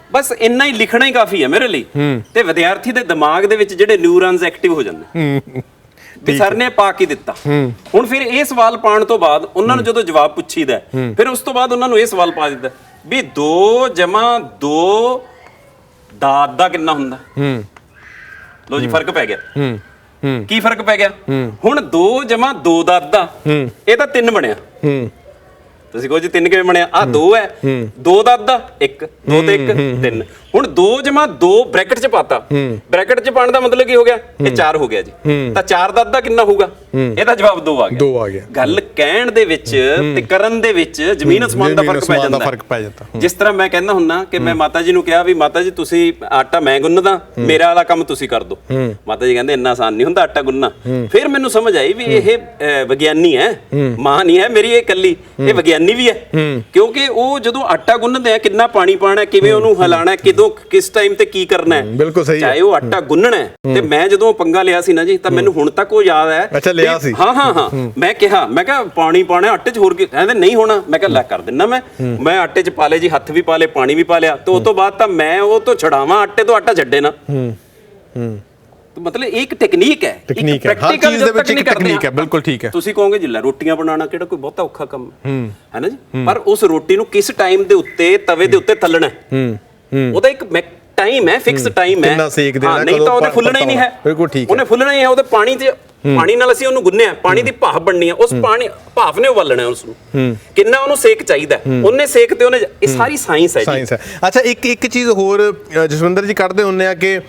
ਬਸ ਇੰਨਾ ਹੀ ਲਿਖਣਾ ਹੀ ਕਾਫੀ ਹੈ ਮੇਰੇ ਲਈ। ਤੇ ਵਿਦਿਆਰਥੀ ਦੇ ਦਿਮਾਗ ਦੇ ਵਿੱਚ ਜਿਹੜੇ ਨਿਊਰਨਸ ਐਕਟਿਵ ਹੋ ਜਾਂਦੇ ਵੀ ਸਰ ਨੇ ਪਾ ਕੇ ਦਿੱਤਾ। ਹੁਣ ਫਿਰ ਇਹ ਸਵਾਲ ਪਾਉਣ ਤੋਂ ਬਾਅਦ ਉਹਨਾਂ ਨੂੰ ਜਦੋਂ ਜਵਾਬ ਪੁੱਛੀਦਾ, ਫਿਰ ਉਸ ਤੋਂ ਬਾਅਦ ਉਹਨਾਂ ਨੂੰ ਇਹ ਸਵਾਲ ਪਾ ਦਿੱਤਾ ਵੀ 2 ਜਮਾ 2 ਦਾ ਅੱਧਾ ਕਿੰਨਾ ਹੁੰਦਾ। ਲੋ ਜੀ ਫਰਕ ਪੈ ਗਿਆ। ਕੀ ਫਰਕ ਪੈ ਗਿਆ? ਹੁਣ 2 ਜਮਾ 2 ਦਾ ਅੱਧਾ, ਇਹ ਤਾਂ 3 ਬਣਿਆ। ਤੁਸੀਂ ਕਹੋ ਜੀ 3 ਕਿਵੇਂ ਬਣਿਆ? ਆ 2 ਹੈ, 2 ਦਾ ਅੱਧਾ 1, 2 ਤੇ 1 3। ਹੁਣ 2 ਜਮਾ 2 ਬ੍ਰੈਕਟ 'ਚ ਪਾਤਾ, ਬ੍ਰੈਕਟ 'ਚ ਪਾਉਣ ਦਾ ਮਤਲਬ ਕੀ ਹੋ ਗਿਆ? ਇਹ 4 ਹੋ ਗਿਆ ਜੀ। ਤਾਂ 4 ਦਾ ਅੱਧਾ ਕਿੰਨਾ ਹੋਊਗਾ? ਇਹਦਾ ਜਵਾਬ 2 ਆ ਗਿਆ। 2 ਆ ਗਿਆ। ਗੱਲ ਕਹਿਣ ਦੇ ਵਿੱਚ ਤੇ ਕਰਨ ਦੇ ਵਿੱਚ ਜ਼ਮੀਨ ਅਸਮਾਨ ਦਾ ਫਰਕ ਪੈ ਜਾਂਦਾ। ਜਿਸ ਤਰ੍ਹਾਂ ਮੈਂ ਕਹਿੰਦਾ ਹੁੰਨਾ ਕਿ ਮੈਂ ਮਾਤਾ ਜੀ ਨੂੰ ਕਿਹਾ ਵੀ ਮਾਤਾ ਜੀ ਤੁਸੀਂ ਆਟਾ ਮੈਂ ਗੁੰਨਦਾ, ਮੇਰਾ ਵਾਲਾ ਕੰਮ ਤੁਸੀਂ ਕਰ ਦਿਓ। ਮਾਤਾ ਜੀ ਕਹਿੰਦੇ ਇੰਨਾ ਆਸਾਨ ਨਹੀਂ ਹੁੰਦਾ ਆਟਾ ਗੁੰਨਣਾ। ਫਿਰ ਮੈਨੂੰ ਸਮਝ ਆਈ ਵੀ ਇਹ ਵਿਗਿਆਨੀ ਹੈ, ਮਾਂ ਨਹੀਂ ਹੈ ਮੇਰੀ ਇਹ ਇਕੱਲੀ, ਇਹ ਵਿਗਿਆਨੀ ਵੀ ਹੈ। ਕਿਉਂਕਿ ਉਹ ਜਦੋਂ ਆਟਾ ਗੁੰਨਦੇ ਆ ਕਿੰਨਾ ਪਾਣੀ ਪਾਣਾ, ਕਿਵੇਂ ਉਹਨੂੰ ਹਿਲਾਣਾ, ਕਿਦੋਂ ਕਿਸ ਟਾਈਮ ਤੇ ਕੀ ਕਰਨਾ ਹੈ, ਬਿਲਕੁਲ ਸਹੀ। ਚਾਹੇ ਉਹ ਆਟਾ ਗੁੰਨਣਾ ਹੈ। ਤੇ ਮੈਂ ਜਦੋਂ ਪੰਗਾ ਲਿਆ ਸੀ ਨਾ ਜੀ, ਤਾਂ ਮੈਨੂੰ ਹੁਣ ਤੱਕ ਉਹ ਯਾਦ ਹੈ। ਅੱਛਾ ਲਿਆ ਸੀ? ਹਾਂ ਮੈਂ ਕਿਹਾ ਪਾਣੀ ਪਾਣਾ ਆਟੇ 'ਚ, ਹੋਰ ਕੀ ਕਹਿੰਦੇ ਨਹੀਂ ਹੋਣਾ। ਮੈਂ ਕਿਹਾ ਲੈ ਕਰ ਦਿੰਨਾ ਮੈਂ ਆਟੇ 'ਚ ਪਾ ਲਏ ਜੀ, ਹੱਥ ਵੀ ਪਾ ਲਏ, ਪਾਣੀ ਵੀ ਪਾ ਲਿਆ। ਤੇ ਉਸ ਤੋਂ ਬਾਅਦ ਤਾਂ ਮੈਂ ਉਹ ਤੋਂ ਛਡਾਵਾਂ ਆਟੇ ਤੋਂ, ਆਟਾ ਛੱਡੇ ਨਾ। ਮਤਲਬ ਇੱਕ ਟੈਕਨੀਕ ਹੈ, ਇੱਕ ਪ੍ਰੈਕਟੀਕਲ ਦੇ ਵਿੱਚ ਇੱਕ ਟੈਕਨੀਕ ਹੈ। ਬਿਲਕੁਲ ਠੀਕ ਹੈ। ਤੁਸੀਂ ਕਹੋਗੇ ਜੀ ਲੈ ਰੋਟੀਆਂ ਬਣਾਉਣਾ ਕਿਹੜਾ ਕੋਈ ਬਹੁਤਾ ਔਖਾ ਕੰਮ ਹੈ ਨਾ ਜੀ, ਪਰ ਉਸ ਰੋਟੀ ਨੂੰ ਕਿਸ ਟਾਈਮ ਦੇ ਉੱਤੇ ਤਵੇ ਦੇ ਉੱਤੇ ਤਲਣਾ ਉਹਦਾ ਇੱਕ ਟਾਈਮ ਹੈ, ਫਿਕਸ ਟਾਈਮ ਹੈ। ਕਿੰਨਾ ਸੇਕ ਦੇਣਾ, ਨਹੀਂ ਤਾਂ ਉਹਦੇ ਫੁੱਲਣਾ ਹੀ ਨਹੀਂ ਹੈ। ਬਿਲਕੁਲ ਠੀਕ ਹੈ, ਉਹਨੇ ਫੁੱਲਣਾ ਹੀ ਹੈ। ਉਹਦੇ ਪਾਣੀ ਨਾਲ ਅਸੀਂ ਉਹਨੂੰ ਗੁੰਨਿਆ, ਪਾਣੀ ਦੀ ਭਾਫ ਬਣਨੀ ਹੈ, ਉਸ ਭਾਫ ਨੇ ਉਬਾਲਣਾ ਉਸ ਨੂੰ। ਕਿੰਨਾ ਉਹਨੂੰ ਸੇਕ ਚਾਹੀਦਾ, ਉਹਨੇ ਸੇਕ ਤੇ ਉਹਨੇ, ਇਹ ਸਾਰੀ ਸਾਇੰਸ ਹੈ ਜੀ। ਅੱਛਾ ਇੱਕ ਚੀਜ਼ ਹੋਰ ਜਸਵਿੰਦਰ ਜੀ ਕੱਢਦੇ ਹੁੰਦੇ ਆ ਕਿ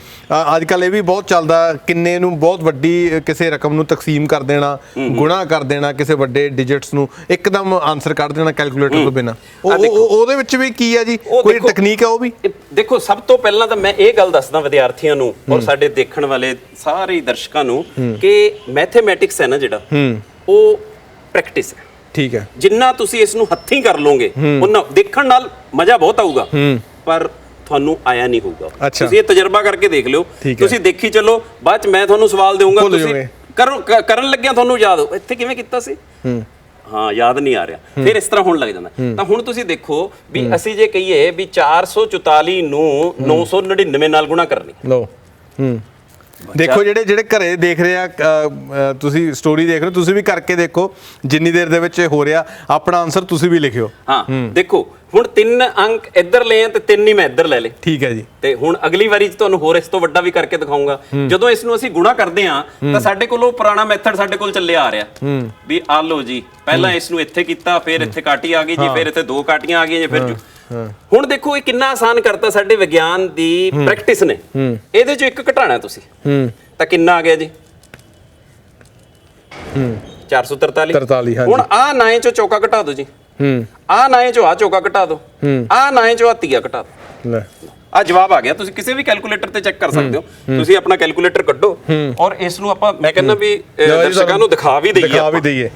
ਅੱਜ ਕੱਲ ਇਹ ਵੀ ਬਹੁਤ ਚੱਲਦਾ, ਕਿੰਨੇ ਨੂੰ ਬਹੁਤ ਵੱਡੀ ਕਿਸੇ ਰਕਮ ਨੂੰ ਤਕਸੀਮ ਕਰ ਦੇਣਾ, ਗੁਣਾ ਕਰ ਦੇਣਾ ਕਿਸੇ ਵੱਡੇ ਡਿਜਿਟਸ ਨੂੰ, ਇੱਕਦਮ ਆਨਸਰ ਕੱਢ ਦੇਣਾ ਕੈਲਕੂਲੇਟਰ ਤੋਂ ਬਿਨਾਂ। ਉਹਦੇ ਵਿੱਚ ਵੀ ਕੀ ਹੈ ਜੀ, ਕੋਈ ਟੈਕਨੀਕ ਹੈ ਉਹ ਵੀ? ਦੇਖੋ ਸਭ ਤੋਂ ਪਹਿਲਾਂ ਤਾਂ ਮੈਂ ਇਹ ਗੱਲ ਦੱਸਦਾ ਵਿਦਿਆਰਥੀਆਂ ਨੂੰ ਔਰ ਸਾਡੇ ਦੇਖਣ ਵਾਲੇ ਸਾਰੇ ਦਰਸ਼ਕਾਂ ਨੂੰ ਕਿ ਮੈਥਮੈਟਿਕਸ ਹੈ ਨਾ ਜਿਹੜਾ, ਉਹ ਪ੍ਰੈਕਟਿਸ ਹੈ। ਠੀਕ ਹੈ। ਜਿੰਨਾ ਤੁਸੀਂ ਇਸ ਨੂੰ ਹੱਥੀਂ ਕਰ ਲਓਗੇ ਉਹਨਾਂ ਦੇਖਣ ਨਾਲ ਮਜ਼ਾ ਬਹੁਤ ਆਊਗਾ, ਪਰ ਤੁਹਾਨੂੰ ਆਇਆ ਨਹੀਂ ਹੋਊਗਾ। ਤੁਸੀਂ ਇਹ ਤਜਰਬਾ ਕਰਕੇ ਦੇਖ ਲਿਓ, ਤੁਸੀਂ ਦੇਖੀ ਚੱਲੋ, ਬਾਅਦ ਚ ਮੈਂ ਤੁਹਾਨੂੰ ਸਵਾਲ ਦੇਵਾਂਗਾ, ਤੁਸੀਂ ਕਰਨ ਲੱਗਿਆ ਤੁਹਾਨੂੰ ਯਾਦ ਇੱਥੇ ਕਿਵੇਂ ਕੀਤਾ ਸੀ, ਹਾਂ ਯਾਦ ਨਹੀਂ ਆ ਰਿਹਾ, ਫਿਰ ਇਸ ਤਰ੍ਹਾਂ ਹੋਣ ਲੱਗ ਜਾਂਦਾ। ਤਾਂ ਹੁਣ ਤੁਸੀਂ ਦੇਖੋ ਵੀ ਅਸੀਂ ਜੇ ਕਹੀਏ ਵੀ 444 ਨੂੰ 999 ਨਾਲ ਗੁਣਾ ਕਰਨੀ, ਦੇਖੋ ਜਿਹੜੇ ਘਰੇ ਦੇਖ ਰਹੇ ਆ, ਤੁਸੀਂ ਸਟੋਰੀ ਦੇਖ ਰਹੇ ਹੋ, ਤੁਸੀਂ ਵੀ ਕਰਕੇ ਦੇਖੋ ਜਿੰਨੀ ਦੇਰ ਦੇ ਵਿੱਚ ਹੋ ਰਿਹਾ, ਆਪਣਾ ਆਨਸਰ ਤੁਸੀਂ ਵੀ ਲਿਖਿਓ। ਹਾਂ ਦੇਖੋ ਹੁਣ 3 ਅੰਕ ਇੱਧਰ ਲਏ ਆ ਤੇ 3 ਹੀ ਮੈਂ ਇੱਧਰ ਲੈ ਲਏ। ਠੀਕ ਹੈ ਜੀ। ਤੇ ਹੁਣ ਅਗਲੀ ਵਾਰੀ 'ਚ ਤੁਹਾਨੂੰ ਹੋਰ ਇਸ ਤੋਂ ਵੱਡਾ ਵੀ ਕਰਕੇ ਦਿਖਾਉਂਗਾ। ਜਦੋਂ ਇਸ ਨੂੰ ਅਸੀਂ ਗੁਣਾ ਕਰਦੇ ਆ ਤਾਂ ਸਾਡੇ ਕੋਲ ਉਹ ਪੁਰਾਣਾ ਮੈਥਡ ਸਾਡੇ ਕੋਲ ਚੱਲਿਆ ਆ ਰਿਹਾ ਵੀ ਆ ਲਓ ਜੀ, ਪਹਿਲਾਂ ਇਸ ਨੂੰ ਇੱਥੇ ਕੀਤਾ, ਫਿਰ ਇੱਥੇ ਕਾਟੀ ਆ ਗਈ ਜੀ, ਫਿਰ ਇੱਥੇ 2 ਕਾਟੀਆਂ ਆ ਗਈਆਂ ਜੀ, ਫਿਰ ਹੁਣ ਦੇਖੋ ਇਹ ਕਿੰਨਾ ਆਸਾਨ ਕਰਤਾ ਸਾਡੇ ਵਿਗਿਆਨ ਦੀ ਪ੍ਰੈਕਟਿਸ ਨੇ। ਇਹਦੇ 'ਚ ਇੱਕ ਘਟਾਣਾ ਤੁਸੀਂ ਤਾਂ ਕਿੰਨਾ ਆ ਗਿਆ ਜੀ 443। ਹੁਣ ਆ 9 ਚੋਂ ਚੌਕਾ ਘਟਾ ਦਿਓ ਜੀ, ਆ 9 ਚੋਂ ਆ ਚੌਕਾ ਘਟਾ ਦਿਓ, ਆ 9 ਚੋਂ ਆ ਤੀਆ ਘਟਾ ਦਿਓ, ਆ ਜਵਾਬ ਆ ਗਿਆ। ਤੁਸੀਂ ਕਿਸੇ ਵੀ ਕੈਲਕੂਲੇਟਰ ਤੇ ਚੈੱਕ ਕਰ ਸਕਦੇ ਹੋ। ਤੁਸੀਂ ਆਪਣਾ ਕੈਲਕੂਲੇਟਰ ਕੱਢੋ ਔਰ ਇਸ ਨੂੰ ਆਪਾਂ ਮੈਂ ਕਹਿੰਦਾ ਵੀ ਦਰਸ਼ਕਾਂ ਨੂੰ ਦਿਖਾ ਵੀ ਦਈਏ।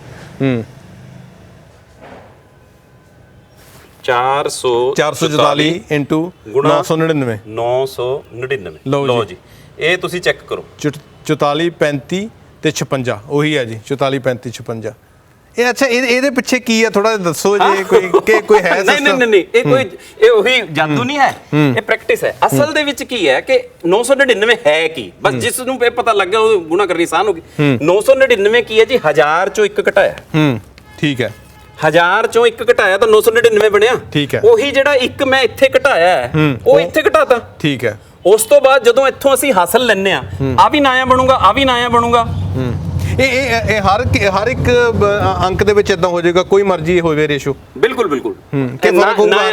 444 ਇਨਟੂ 999 999। ਲਓ ਜੀ ਇਹ ਤੁਸੀਂ ਚੈੱਕ ਕਰੋ। 44 35 ਤੇ 56 ਉਹੀ ਹੈ ਜੀ, 44 35 56। ਇਹ ਅੱਛਾ ਇਹਦੇ ਪਿੱਛੇ ਕੀ ਹੈ ਥੋੜਾ ਜਿਹਾ ਦੱਸੋ ਜੀ, ਕੋਈ ਹੈ? ਨਹੀਂ ਇਹ ਉਹੀ ਜਾਦੂ ਨਹੀਂ ਹੈ, ਇਹ ਪ੍ਰੈਕਟਿਸ ਹੈ। ਅਸਲ ਦੇ ਵਿੱਚ ਕੀ ਹੈ ਕਿ 999 ਹੈ ਕੀ, ਬਸ ਜਿਸ ਨੂੰ ਇਹ ਪਤਾ ਲੱਗ ਗਿਆ ਉਹ ਗੁਣਾ ਕਰਨੀ ਆਸਾਨ ਹੋ ਗਈ। 999 ਕੀ ਹੈ ਜੀ, 1000 ਚੋਂ 1 ਘਟਾਇਆ। ਠੀਕ ਹੈ, 1000 ਚੋਂ 1 ਘਟਾਇਆ ਤਾਂ 999 ਬਣਿਆ। ਠੀਕ ਹੈ। ਉਹੀ ਜਿਹੜਾ 1 ਮੈਂ ਇੱਥੇ ਘਟਾਇਆ ਉਹ ਇੱਥੇ ਘਟਾਤਾ। ਠੀਕ ਹੈ। ਉਸ ਤੋਂ ਬਾਅਦ ਜਦੋਂ ਇੱਥੋਂ ਅਸੀਂ ਹਾਸਲ ਲੈਣੇ ਆ ਵੀ ਨਾਇਆ ਬਣੂਗਾ, ਆ ਵੀ ਨਾਇਆ ਬਣੂਗਾ। ਇਹ ਹਰ ਇੱਕ ਅੰਕ ਦੇ ਵਿੱਚ ਇਦਾਂ ਹੋ ਜਾਏਗਾ, ਕੋਈ ਮਰਜ਼ੀ ਹੋਵੇ ਰੇਸ਼ੋ। ਬਿਲਕੁਲ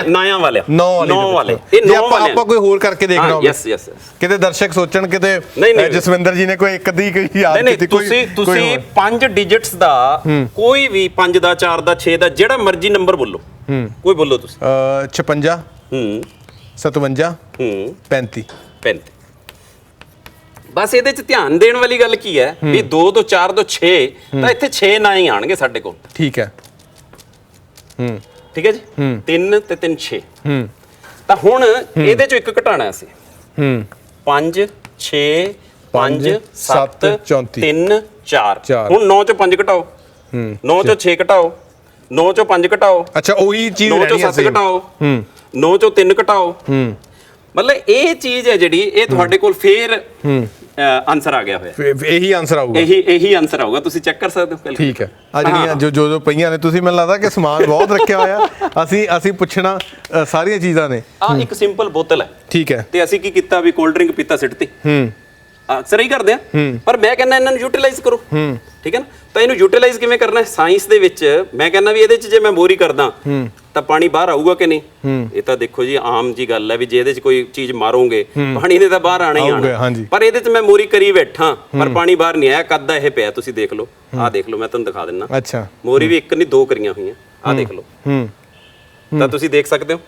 ਨਾਇਆ ਵਾਲੇ 9 ਵਾਲੇ ਇਹ 9 ਵਾਲੇ ਆਪਾਂ ਕੋਈ ਹੋਰ ਕਰਕੇ ਦੇਖਣਾ ਹੋਵੇ। ਯੈਸ ਕਿਤੇ ਦਰਸ਼ਕ ਸੋਚਣ ਕਿਤੇ ਜਸਵਿੰਦਰ ਜੀ ਨੇ ਕੋਈ ਇੱਕ ਅੱਧੀ ਯਾਦ ਕੀਤੀ। ਤੁਸੀਂ 5 ਡਿਜਿਟਸ ਦਾ ਕੋਈ ਵੀ 5 ਦਾ 4 ਦਾ 6 ਦਾ ਜਿਹੜਾ ਮਰਜ਼ੀ ਨੰਬਰ ਬੋਲੋ, ਕੋਈ ਬੋਲੋ ਤੁਸੀਂ। 56 57 35। ਬਸ ਇਹਦੇ ਚ ਧਿਆਨ ਦੇਣ ਵਾਲੀ ਗੱਲ ਕੀ ਹੈ ਵੀ 2 ਤੋਂ 4 ਤੋਂ 6 ਤਾਂ ਇੱਥੇ 6 ਨਾ ਹੀ ਆਣਗੇ ਸਾਡੇ ਕੋਲ। ਠੀਕ ਹੈ। ਠੀਕ ਹੈ ਜੀ। 3 ਤੇ 3 6। ਤਾਂ ਹੁਣ ਇਹਦੇ ਚੋਂ ਇੱਕ ਘਟਾਣਾ ਸੀ। 5 6 5 7 3 4। ਹੁਣ 9 ਚੋਂ 5 ਘਟਾਓ, 9 ਚੋਂ 6 ਘਟਾਓ, 9 ਚੋਂ 5 ਘਟਾਓ। ਅੱਛਾ ਉਹੀ ਚੀਜ਼ 9 ਚੋਂ 7 ਘਟਾਓ, 9 ਚੋਂ 3 ਘਟਾਓ। ਮਤਲਬ ਇਹ ਚੀਜ਼ ਹੈ ਜਿਹੜੀ ਇਹ ਤੁਹਾਡੇ ਕੋਲ ਫੇਰ ਆਨਸਰ ਆ ਗਿਆ ਹੋਇਆ। ਇਹੀ ਆਨਸਰ ਆਊਗਾ, ਇਹੀ ਆਨਸਰ ਆਊਗਾ। ਤੁਸੀਂ ਚੈੱਕ ਕਰ ਸਕਦੇ ਹੋ। ਠੀਕ ਹੈ। ਆ ਜਿਹੜੀਆਂ ਜੋ ਪਈਆਂ ਨੇ, ਤੁਸੀਂ ਮੈਨੂੰ ਲੱਗਦਾ ਕਿ ਸਮਾਨ ਬਹੁਤ ਰੱਖਿਆ ਹੋਇਆ। ਅਸੀਂ ਪੁੱਛਣਾ ਸਾਰੀਆਂ ਚੀਜ਼ਾਂ ਨੇ। ਆ ਇੱਕ ਸਿੰਪਲ ਬੋਤਲ ਹੈ। ਠੀਕ ਹੈ। ਤੇ ਅਸੀਂ ਕੀ ਕੀਤਾ ਵੀ ਕੋਲਡ ਡਰਿੰਕ ਪੀਤਾ ਸਿੱਟਤੀ। ਅਕਸਰ ਹੀ ਕਰਦੇ ਆ, ਪਰ ਮੈਂ ਕਹਿੰਦਾ ਇਹਨਾਂ ਨੂੰ ਯੂਟਿਲਾਈਜ਼ ਕਰੋ। ਠੀਕ ਹੈ ਨਾ। ਤਾਂ ਇਹਨੂੰ ਯੂਟਿਲਾਈਜ਼ ਕਿਵੇਂ ਕਰਨਾ ਹੈ ਸਾਇੰਸ ਦੇ ਵਿੱਚ? ਮੈਂ ਕਹਿੰਦਾ ਵੀ ਇਹਦੇ 'ਚ ਜੇ ਮੈਂ ਮੋਰੀ ਕਰਦਾ ਤਾਂ ਪਾਣੀ ਬਾਹਰ ਆਊਗਾ ਕਿ ਨਹੀਂ? ਇਹ ਤਾਂ ਦੇਖੋ ਜੀ ਆਮ ਜੀ ਗੱਲ ਹੈ ਵੀ ਜੇ ਇਹਦੇ 'ਚ ਕੋਈ ਚੀਜ਼ ਮਾਰੋਗੇ ਪਾਣੀ ਨੇ ਤਾਂ ਬਾਹਰ ਆਣਾ ਹੀ ਆਣਾ। ਪਰ ਇਹਦੇ 'ਚ ਮੈਂ ਮੋਰੀ ਕਰੀ ਬੈਠਾ ਪਰ ਪਾਣੀ ਬਾਹਰ ਨਹੀਂ ਆਇਆ। ਕੱਦਾ ਇਹ ਪਿਆ, ਤੁਸੀਂ ਦੇਖ ਲਓ। ਆਹ ਦੇਖ ਲਓ, ਮੈਂ ਤੁਹਾਨੂੰ ਦਿਖਾ ਦਿੰਦਾ। ਅੱਛਾ। ਮੋਰੀ ਵੀ ਇੱਕ ਨਹੀਂ 2 ਕਰੀਆਂ ਹੋਈਆਂ। ਆਹ ਦੇਖ ਲਓ। ਤਾਂ ਤੁਸੀਂ ਦੇਖ ਸਕਦੇ ਹੋ।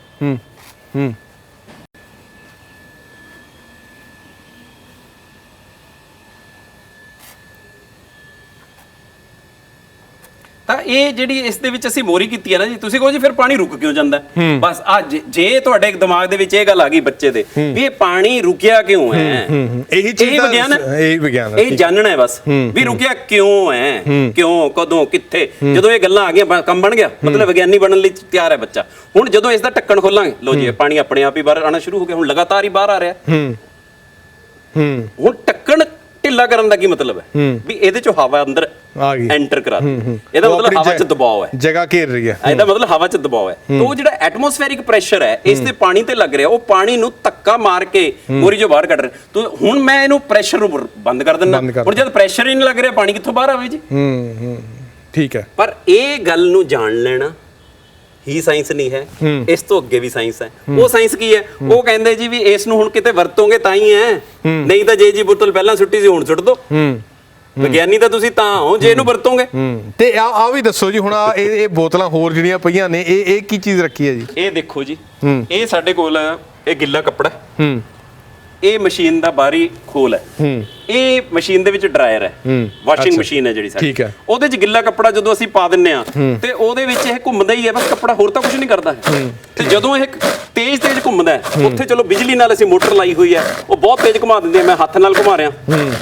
ਤਾਂ ਇਹ ਜਿਹੜੀ ਇਸ ਦੇ ਵਿੱਚ ਅਸੀਂ ਮੋਰੀ ਕੀਤੀ ਹੈ ਨਾ ਜੀ, ਤੁਸੀਂ ਕਹੋ ਜੀ ਫਿਰ ਪਾਣੀ ਰੁਕ ਕਿਉਂ ਜਾਂਦਾ? ਬਸ ਆ ਜੇ ਤੁਹਾਡੇ ਦਿਮਾਗ ਦੇ ਵਿੱਚ ਇਹ ਗੱਲ ਆ ਗਈ ਬੱਚੇ ਦੇ ਵੀ ਇਹ ਪਾਣੀ ਰੁਕਿਆ ਕਿਉਂ ਹੈ, ਇਹੀ ਚੀਜ਼ ਵਿਗਿਆਨ ਹੈ। ਇਹ ਜਾਣਨਾ ਹੈ ਬਸ ਵੀ ਰੁਕਿਆ ਕਿਉਂ ਹੈ, ਕਿਉਂ, ਕਦੋਂ, ਕਿੱਥੇ। ਜਦੋਂ ਇਹ ਗੱਲਾਂ ਆ ਗਈਆਂ ਕੰਮ ਬਣ ਗਿਆ। ਮਤਲਬ ਵਿਗਿਆਨੀ ਬਣਨ ਲਈ ਤਿਆਰ ਹੈ ਬੱਚਾ। ਹੁਣ ਜਦੋਂ ਇਸ ਦਾ ਢੱਕਣ ਖੋਲਾਂਗੇ, ਲੋ ਜੀ ਪਾਣੀ ਆਪਣੇ ਆਪ ਹੀ ਬਾਹਰ ਆਣਾ ਸ਼ੁਰੂ ਹੋ ਗਿਆ। ਹੁਣ ਲਗਾਤਾਰ ਹੀ ਬਾਹਰ ਆ ਰਿਹਾ। ਹੁਣ ਢੱਕਣ ਢਿੱਲਾ ਕਰਨ ਦਾ ਕੀ ਮਤਲਬ ਹੈ ਵੀ ਇਹਦੇ ਚੋਂ ਹਵਾ ਅੰਦਰ ਆ ਗਈ, ਐਂਟਰ ਕਰਾ ਦਿੱਤੀ। ਇਹਦਾ ਮਤਲਬ ਹਵਾ 'ਚ ਦਬਾਅ ਹੈ, ਜਗ੍ਹਾ ਘੇਰ ਰਹੀ ਹੈ। ਇਹਦਾ ਮਤਲਬ ਹਵਾ 'ਚ ਦਬਾਅ ਹੈ। ਤਾਂ ਉਹ ਜਿਹੜਾ ਐਟਮੋਸਫੇਰਿਕ ਪ੍ਰੈਸ਼ਰ ਹੈ ਇਸ ਦੇ ਪਾਣੀ ਤੇ ਲੱਗ ਰਿਹਾ, ਉਹ ਪਾਣੀ ਨੂੰ ਧੱਕਾ ਮਾਰ ਕੇ ਮੋਰੀ 'ਚੋਂ ਬਾਹਰ ਕੱਢ ਰਿਹਾ। ਤਾਂ ਹੁਣ ਮੈਂ ਇਹਨੂੰ ਪ੍ਰੈਸ਼ਰ ਨੂੰ ਬੰਦ ਕਰ ਦਿੰਦਾ। ਹੁਣ ਜਦ ਪ੍ਰੈਸ਼ਰ ਹੀ ਨਹੀਂ ਲੱਗ ਰਿਹਾ, ਪਾਣੀ ਕਿੱਥੋਂ ਬਾਹਰ ਆਵੇ ਜੀ? ਠੀਕ ਹੈ। ਪਰ ਇਹ ਗੱਲ ਨੂੰ ਜਾਣ ਲੈਣਾ ਹੀ ਸਾਇੰਸ ਨਹੀਂ ਹੈ, ਇਸ ਤੋਂ ਅੱਗੇ ਵੀ ਸਾਇੰਸ ਹੈ। ਉਹ ਸਾਇੰਸ ਕੀ ਹੈ? ਉਹ ਕਹਿੰਦੇ ਜੀ ਵੀ ਇਸ ਨੂੰ ਹੁਣ ਕਿਤੇ ਵਰਤੋਗੇ ਤਾਂ ਹੀ ਹੈ, ਨਹੀਂ ਤਾਂ ਜੇ ਜੀ ਬੋਤਲ ਪਹਿਲਾਂ ਸੁੱਟੀ ਸੀ ਹੁਣ ਸੁੱਟ ਦੋ। ਵਿਗਿਆਨੀ ਤਾਂ ਤੁਸੀਂ ਤਾਂ ਹੋ ਜੇ ਇਹਨੂੰ ਵਰਤੋਗੇ। ਤੇ ਆ ਵੀ ਦੱਸੋ ਜੀ ਹੁਣ ਇਹ ਬੋਤਲਾਂ ਹੋਰ ਜਿਹੜੀਆਂ ਪਈਆਂ ਨੇ, ਇਹ ਕੀ ਚੀਜ਼ ਰੱਖੀ ਹੈ ਜੀ? ਇਹ ਦੇਖੋ ਜੀ, ਇਹ ਸਾਡੇ ਕੋਲ ਇਹ ਗਿੱਲਾ ਕੱਪੜਾ, ਇਹ ਮਸ਼ੀਨ ਦਾ ਬਾਹਰੀ ਖੋਲ ਹੈ। ਇਹ ਮਸ਼ੀਨ ਦੇ ਵਿੱਚ ਡਰਾਇਰ ਹੈ, ਵਾਸ਼ਿੰਗ ਮਸ਼ੀਨ ਹੈ ਜਿਹੜੀ ਸਾਡੀ। ਉਹਦੇ 'ਚ ਗਿੱਲਾ ਕੱਪੜਾ ਜਦੋਂ ਅਸੀਂ ਪਾ ਦਿੰਨੇ ਆ ਤੇ ਉਹਦੇ ਵਿੱਚ ਇਹ ਘੁੰਮਦਾ ਹੀ ਹੈ ਬਸ, ਕੱਪੜਾ ਹੋਰ ਤਾਂ ਕੁਝ ਨਹੀਂ ਕਰਦਾ। ਤੇ ਜਦੋਂ ਇਹ ਤੇਜ਼ ਘੁੰਮਦਾ ਹੈ, ਉੱਥੇ ਚਲੋ ਬਿਜਲੀ ਨਾਲ ਅਸੀਂ ਮੋਟਰ ਲਾਈ ਹੋਈ ਹੈ, ਉਹ ਬਹੁਤ ਤੇਜ਼ ਘੁਮਾ ਦਿੰਦੇ ਆ। ਮੈਂ ਹੱਥ ਨਾਲ ਘੁਮਾ ਰਿਹਾ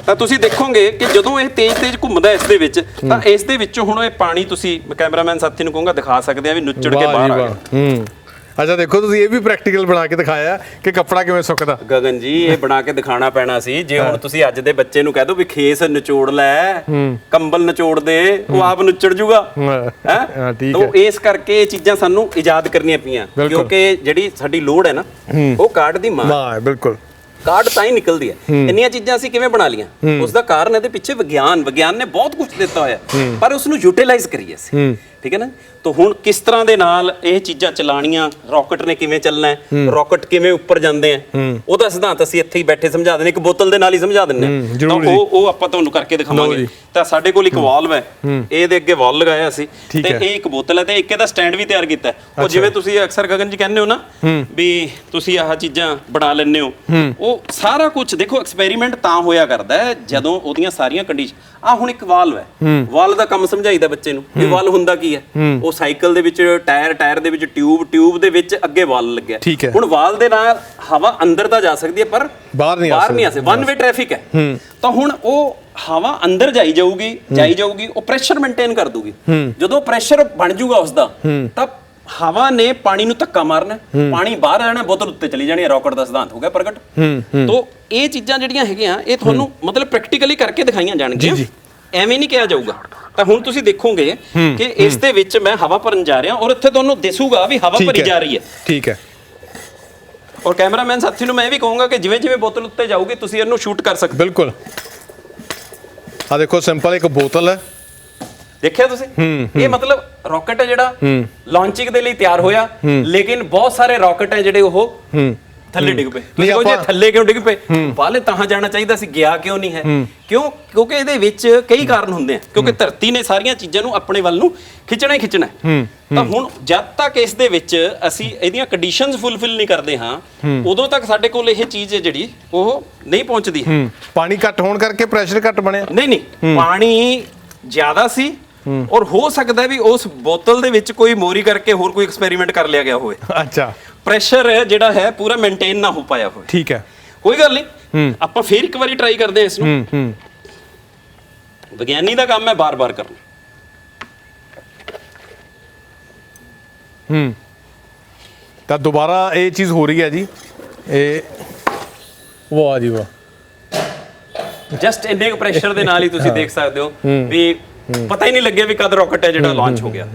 ਤਾਂ ਤੁਸੀਂ ਦੇਖੋਗੇ ਕਿ ਜਦੋਂ ਇਹ ਤੇਜ਼ ਘੁੰਮਦਾ ਇਸ ਦੇ ਵਿੱਚ, ਤਾਂ ਇਸ ਦੇ ਵਿੱਚੋਂ ਹੁਣ ਇਹ ਪਾਣੀ, ਤੁਸੀਂ ਕੈਮਰਾਮੈਨ ਸਾਥੀ ਨੂੰ ਕਹੂੰਗਾ ਦਿਖਾ ਸਕਦੇ ਆ ਵੀ ਨੁੱਚੜ ਕੇ ਬਾਹਰ ਆ ਗਿਆ। ਅੱਛਾ ਦੇਖੋ ਤੁਸੀਂ ਇਹ ਵੀ ਪ੍ਰੈਕਟੀਕਲ ਬਣਾ ਕੇ ਦਿਖਾਇਆ ਕਿ ਕੱਪੜਾ ਕਿਵੇਂ ਸੁੱਕਦਾ। ਗਗਨ ਜੀ ਇਹ ਬਣਾ ਕੇ ਦਿਖਾਣਾ ਪੈਣਾ ਸੀ। ਜੇ ਹੁਣ ਤੁਸੀਂ ਅੱਜ ਦੇ ਬੱਚੇ ਨੂੰ ਕਹਿ ਦੋ ਵੀ ਖੇਸ ਨਿਚੋੜ ਲੈ, ਕੰਬਲ ਨਿਚੋੜ ਦੇ, ਉਹ ਆਪ ਨੁੱਚੜ ਜੂਗਾ ਹੈ। ਠੀਕ ਤਾਂ ਇਸ ਕਰਕੇ ਇਹ ਚੀਜ਼ਾਂ ਸਾਨੂੰ ਇਜਾਦ ਕਰਨੀਆਂ ਪਈਆਂ, ਕਿਉਂਕਿ ਜਿਹੜੀ ਸਾਡੀ ਲੋੜ ਹੈ ਨਾ ਉਹ ਕਾਰਡ ਦੀ ਮਾਂ ਹੈ। ਬਿਲਕੁਲ ਕਾਰਡ ਤਾਂ ਹੀ ਨਿਕਲਦੀ ਹੈ। ਇੰਨੀਆਂ ਚੀਜ਼ਾਂ ਅਸੀਂ ਕਿਵੇਂ ਬਣਾ ਲੀਆਂ, ਉਸ ਦਾ ਕਾਰਨ ਇਹਦੇ ਪਿੱਛੇ ਵਿਗਿਆਨ ਨੇ ਬਹੁਤ ਕੁਝ ਦਿੱਤਾ ਹੋਇਆ, ਪਰ ਉਸ ਨੂੰ ਯੂਟਿਲਾਈਜ਼ ਕਰੀਏ ਅਸੀਂ। ਠੀਕ ਹੈ ਨਾ। ਤਾਂ ਹੁਣ ਕਿਸ ਤਰ੍ਹਾਂ ਦੇ ਨਾਲ ਇਹ ਚੀਜ਼ਾਂ ਚਲਾਣੀਆਂ, ਰਾਕਟ ਨੇ ਕਿਵੇਂ ਚੱਲਣਾ ਹੈ, ਰਾਕਟ ਕਿਵੇਂ ਉੱਪਰ ਜਾਂਦੇ ਆ, ਉਹਦਾ ਸਿਧਾਂਤ ਅਸੀਂ ਇੱਥੇ ਹੀ ਬੈਠੇ ਸਮਝਾ ਦਿੰਦੇ, ਇੱਕ ਬੋਤਲ ਦੇ ਨਾਲ ਹੀ ਸਮਝਾ ਦਿੰਦੇ ਆ। ਤਾਂ ਉਹ ਆਪਾਂ ਤੁਹਾਨੂੰ ਕਰਕੇ ਦਿਖਾਵਾਂਗੇ। ਤਾਂ ਸਾਡੇ ਕੋਲ ਇੱਕ ਵਾਲਵ ਹੈ, ਇਹਦੇ ਅੱਗੇ ਵਾਲ ਲਗਾਇਆ ਅਸੀਂ, ਤੇ ਇਹ ਇੱਕ ਬੋਤਲ ਹੈ, ਤੇ ਇੱਕ ਇਹਦਾ ਸਟੈਂਡ ਵੀ ਤਿਆਰ ਕੀਤਾ। ਉਹ ਜਿਵੇਂ ਤੁਸੀਂ ਅਕਸਰ ਗਗਨ ਜੀ ਕਹਿੰਦੇ ਹੋ ਨਾ ਵੀ ਤੁਸੀਂ ਆਹ ਚੀਜ਼ਾਂ ਬਣਾ ਲੈਂਦੇ ਹੋ, ਉਹ ਸਾਰਾ ਕੁਝ ਦੇਖੋ ਐਕਸਪੈਰੀਮੈਂਟ ਤਾਂ ਹੋਇਆ ਕਰਦਾ ਹੈ ਜਦੋਂ ਉਹਦੀਆਂ ਸਾਰੀਆਂ ਕੰਡੀਸ਼ਨ। ਆ ਹੁਣ ਇੱਕ ਵਾਲਵ ਹੈ, ਵਾਲਵ ਦਾ ਕੰਮ ਸਮਝਾਈਦਾ ਬੱਚੇ ਨੂੰ ਵੀ ਵਾਲਵ ਹੁੰਦਾ ਕੀ ਹੈ। ਉਹ ਸਾਈਕਲ ਦੇ ਵਿੱਚ ਟਾਇਰ ਦੇ ਵਿੱਚ ਟਿਊਬ ਦੇ ਵਿੱਚ ਅੱਗੇ ਵਾਲ ਲੱਗਿਆ। ਹੁਣ ਵਾਲ ਦੇ ਨਾਲ ਹਵਾ ਅੰਦਰ ਤਾਂ ਜਾ ਸਕਦੀ ਹੈ ਪਰ ਬਾਹਰ ਨਹੀਂ ਆ ਸਕਦੀ, ਵਨ ਵੇ ਟ੍ਰੈਫਿਕ ਹੈ। ਤਾਂ ਹੁਣ ਉਹ ਹਵਾ ਅੰਦਰ ਜਾਈ ਜਾਊਗੀ, ਉਹ ਪ੍ਰੈਸ਼ਰ ਮੇਨਟੇਨ ਕਰ ਦੂਗੀ। ਜਦੋਂ ਪ੍ਰੈਸ਼ਰ ਬਣ ਜਾਊਗਾ ਉਸਦਾ, ਤਾਂ ਹਵਾ ਨੇ ਪਾਣੀ ਨੂੰ ਧੱਕਾ ਮਾਰਨਾ, ਪਾਣੀ ਬਾਹਰ ਆਣਾ, ਬੋਤਲ ਉੱਤੇ ਚਲੀ ਜਾਣੀ। ਰਾਕਟ ਦਾ ਸਿਧਾਂਤ ਹੋ ਗਿਆ ਪ੍ਰਗਟ। ਤੋਂ ਇਹ ਚੀਜ਼ਾਂ ਜਿਹੜੀਆਂ ਹੈਗੀਆਂ ਇਹ ਤੁਹਾਨੂੰ ਮਤਲਬ ਪ੍ਰੈਕਟੀਕਲੀ ਕਰਕੇ ਦਿਖਾਈਆਂ ਜਾਣਗੀਆਂ, ਐਵੇਂ ਨਹੀਂ ਕਿਹਾ ਜਾਊਗਾ। ਤਾਂ ਹੁਣ ਤੁਸੀਂ ਦੇਖੋਗੇ ਕਿ ਇਸ ਦੇ ਵਿੱਚ ਮੈਂ ਹਵਾ ਭਰਨ ਜਾ ਰਿਹਾ, ਔਰ ਇੱਥੇ ਤੁਹਾਨੂੰ ਦਿਸੂਗਾ ਵੀ ਹਵਾ ਭਰੀ ਜਾ ਰਹੀ ਹੈ। ਠੀਕ ਹੈ। ਔਰ ਕੈਮਰਾਮੈਨ ਸਾਥੀ ਨੂੰ ਮੈਂ ਇਹ ਵੀ ਕਹੂੰਗਾ ਕਿ ਜਿਵੇਂ ਜਿਵੇਂ ਬੋਤਲ ਉੱਤੇ ਜਾਊਗੀ ਤੁਸੀਂ ਇਹਨੂੰ ਸ਼ੂਟ ਕਰ ਸਕਦੇ। ਬਿਲਕੁਲ। ਆ ਦੇਖੋ ਸਿੰਪਲ ਇੱਕ ਬੋਤਲ ਹੈ, ਦੇਖਿਆ ਤੁਸੀਂ। ਇਹ ਮਤਲਬ ਰਾਕਟ ਹੈ ਜਿਹੜਾ ਲਾਂਚਿੰਗ ਦੇ ਲਈ ਤਿਆਰ ਹੋਇਆ, ਲੇਕਿਨ ਬਹੁਤ ਸਾਰੇ ਰਾਕਟ ਹੈ ਜਿਹੜੇ ਉਹ ਥੱਲੇ ਡਿੱਗ ਪਏ। ਤੁਸੀਂ ਕਹੋ ਜੀ ਥੱਲੇ ਕਿਉਂ ਡਿੱਗ ਪਏ, ਬਾਹਲੇ ਤਾਂ ਜਾਣਾ ਚਾਹੀਦਾ ਸੀ, ਗਿਆ ਕਿਉਂ ਨਹੀਂ ਹੈ? ਕਿਉਂਕਿ ਇਹਦੇ ਵਿੱਚ ਕਈ ਕਾਰਨ ਹੁੰਦੇ ਆ, ਕਿਉਂਕਿ ਧਰਤੀ ਨੇ ਸਾਰੀਆਂ ਚੀਜ਼ਾਂ ਨੂੰ ਆਪਣੇ ਵੱਲ ਨੂੰ ਖਿੱਚਣਾ ਹੀ ਖਿੱਚਣਾ। ਤਾਂ ਹੁਣ ਜਦ ਤੱਕ ਇਸ ਦੇ ਵਿੱਚ ਅਸੀਂ ਇਹਦੀਆਂ ਕੰਡੀਸ਼ਨਸ ਫੁੱਲਫਿਲ ਨਹੀਂ ਕਰਦੇ ਹਾਂ, ਉਦੋਂ ਤੱਕ ਸਾਡੇ ਕੋਲ ਇਹ ਚੀਜ਼ ਹੈ ਜਿਹੜੀ ਉਹ ਨਹੀਂ ਪਹੁੰਚਦੀ। ਪਾਣੀ ਘੱਟ ਹੋਣ ਕਰਕੇ ਪ੍ਰੈਸ਼ਰ ਘੱਟ ਬਣਿਆ? ਨਹੀਂ, ਪਾਣੀ ਜ਼ਿਆਦਾ ਸੀ, ਔਰ ਹੋ ਸਕਦਾ ਵੀ ਉਸ ਬੋਤਲ ਦੇ ਵਿੱਚ ਕੋਈ ਮੋਰੀ ਕਰਕੇ ਹੋਰ ਕੋਈ ਐਕਸਪੈਰੀਮੈਂਟ ਕਰ ਲਿਆ ਗਿਆ ਹੋਵੇ। ਅੱਛਾ। ਪ੍ਰੈਸ਼ਰ ਜਿਹੜਾ ਹੈ ਪੂਰਾ ਮੇਨਟੇਨ ਨਾ ਹੋ ਪਾਇਆ ਹੋਵੇ। ਠੀਕ ਹੈ, ਕੋਈ ਗੱਲ ਨਹੀਂ, ਆਪਾਂ ਫੇਰ ਇੱਕ ਵਾਰੀ ਟਰਾਈ ਕਰਦੇ ਹਾਂ ਇਸ ਨੂੰ। ਵਿਗਿਆਨੀ ਦਾ ਕੰਮ ਹੈ ਬਾਰ-ਬਾਰ ਕਰਨਾ। ਤਾਂ ਦੁਬਾਰਾ ਇਹ ਚੀਜ਼ ਹੋ ਰਹੀ ਹੈ ਜੀ। ਇਹ ਵਾਹ ਜੀ ਵਾਹ। ਜਸਟ ਇੰਨੇ ਕੁ ਪ੍ਰੈਸ਼ਰ ਦੇ ਨਾਲ ਹੀ ਤੁਸੀਂ ਦੇਖ ਸਕਦੇ ਹੋ ਵੀ ਪਤਾ ਹੀ ਨਹੀਂ ਲੱਗਿਆ ਵੀ ਕਦ ਰਾਕਟ ਹੈ ਜਿਹੜਾ ਲਾਂਚ ਹੋ ਗਿਆ।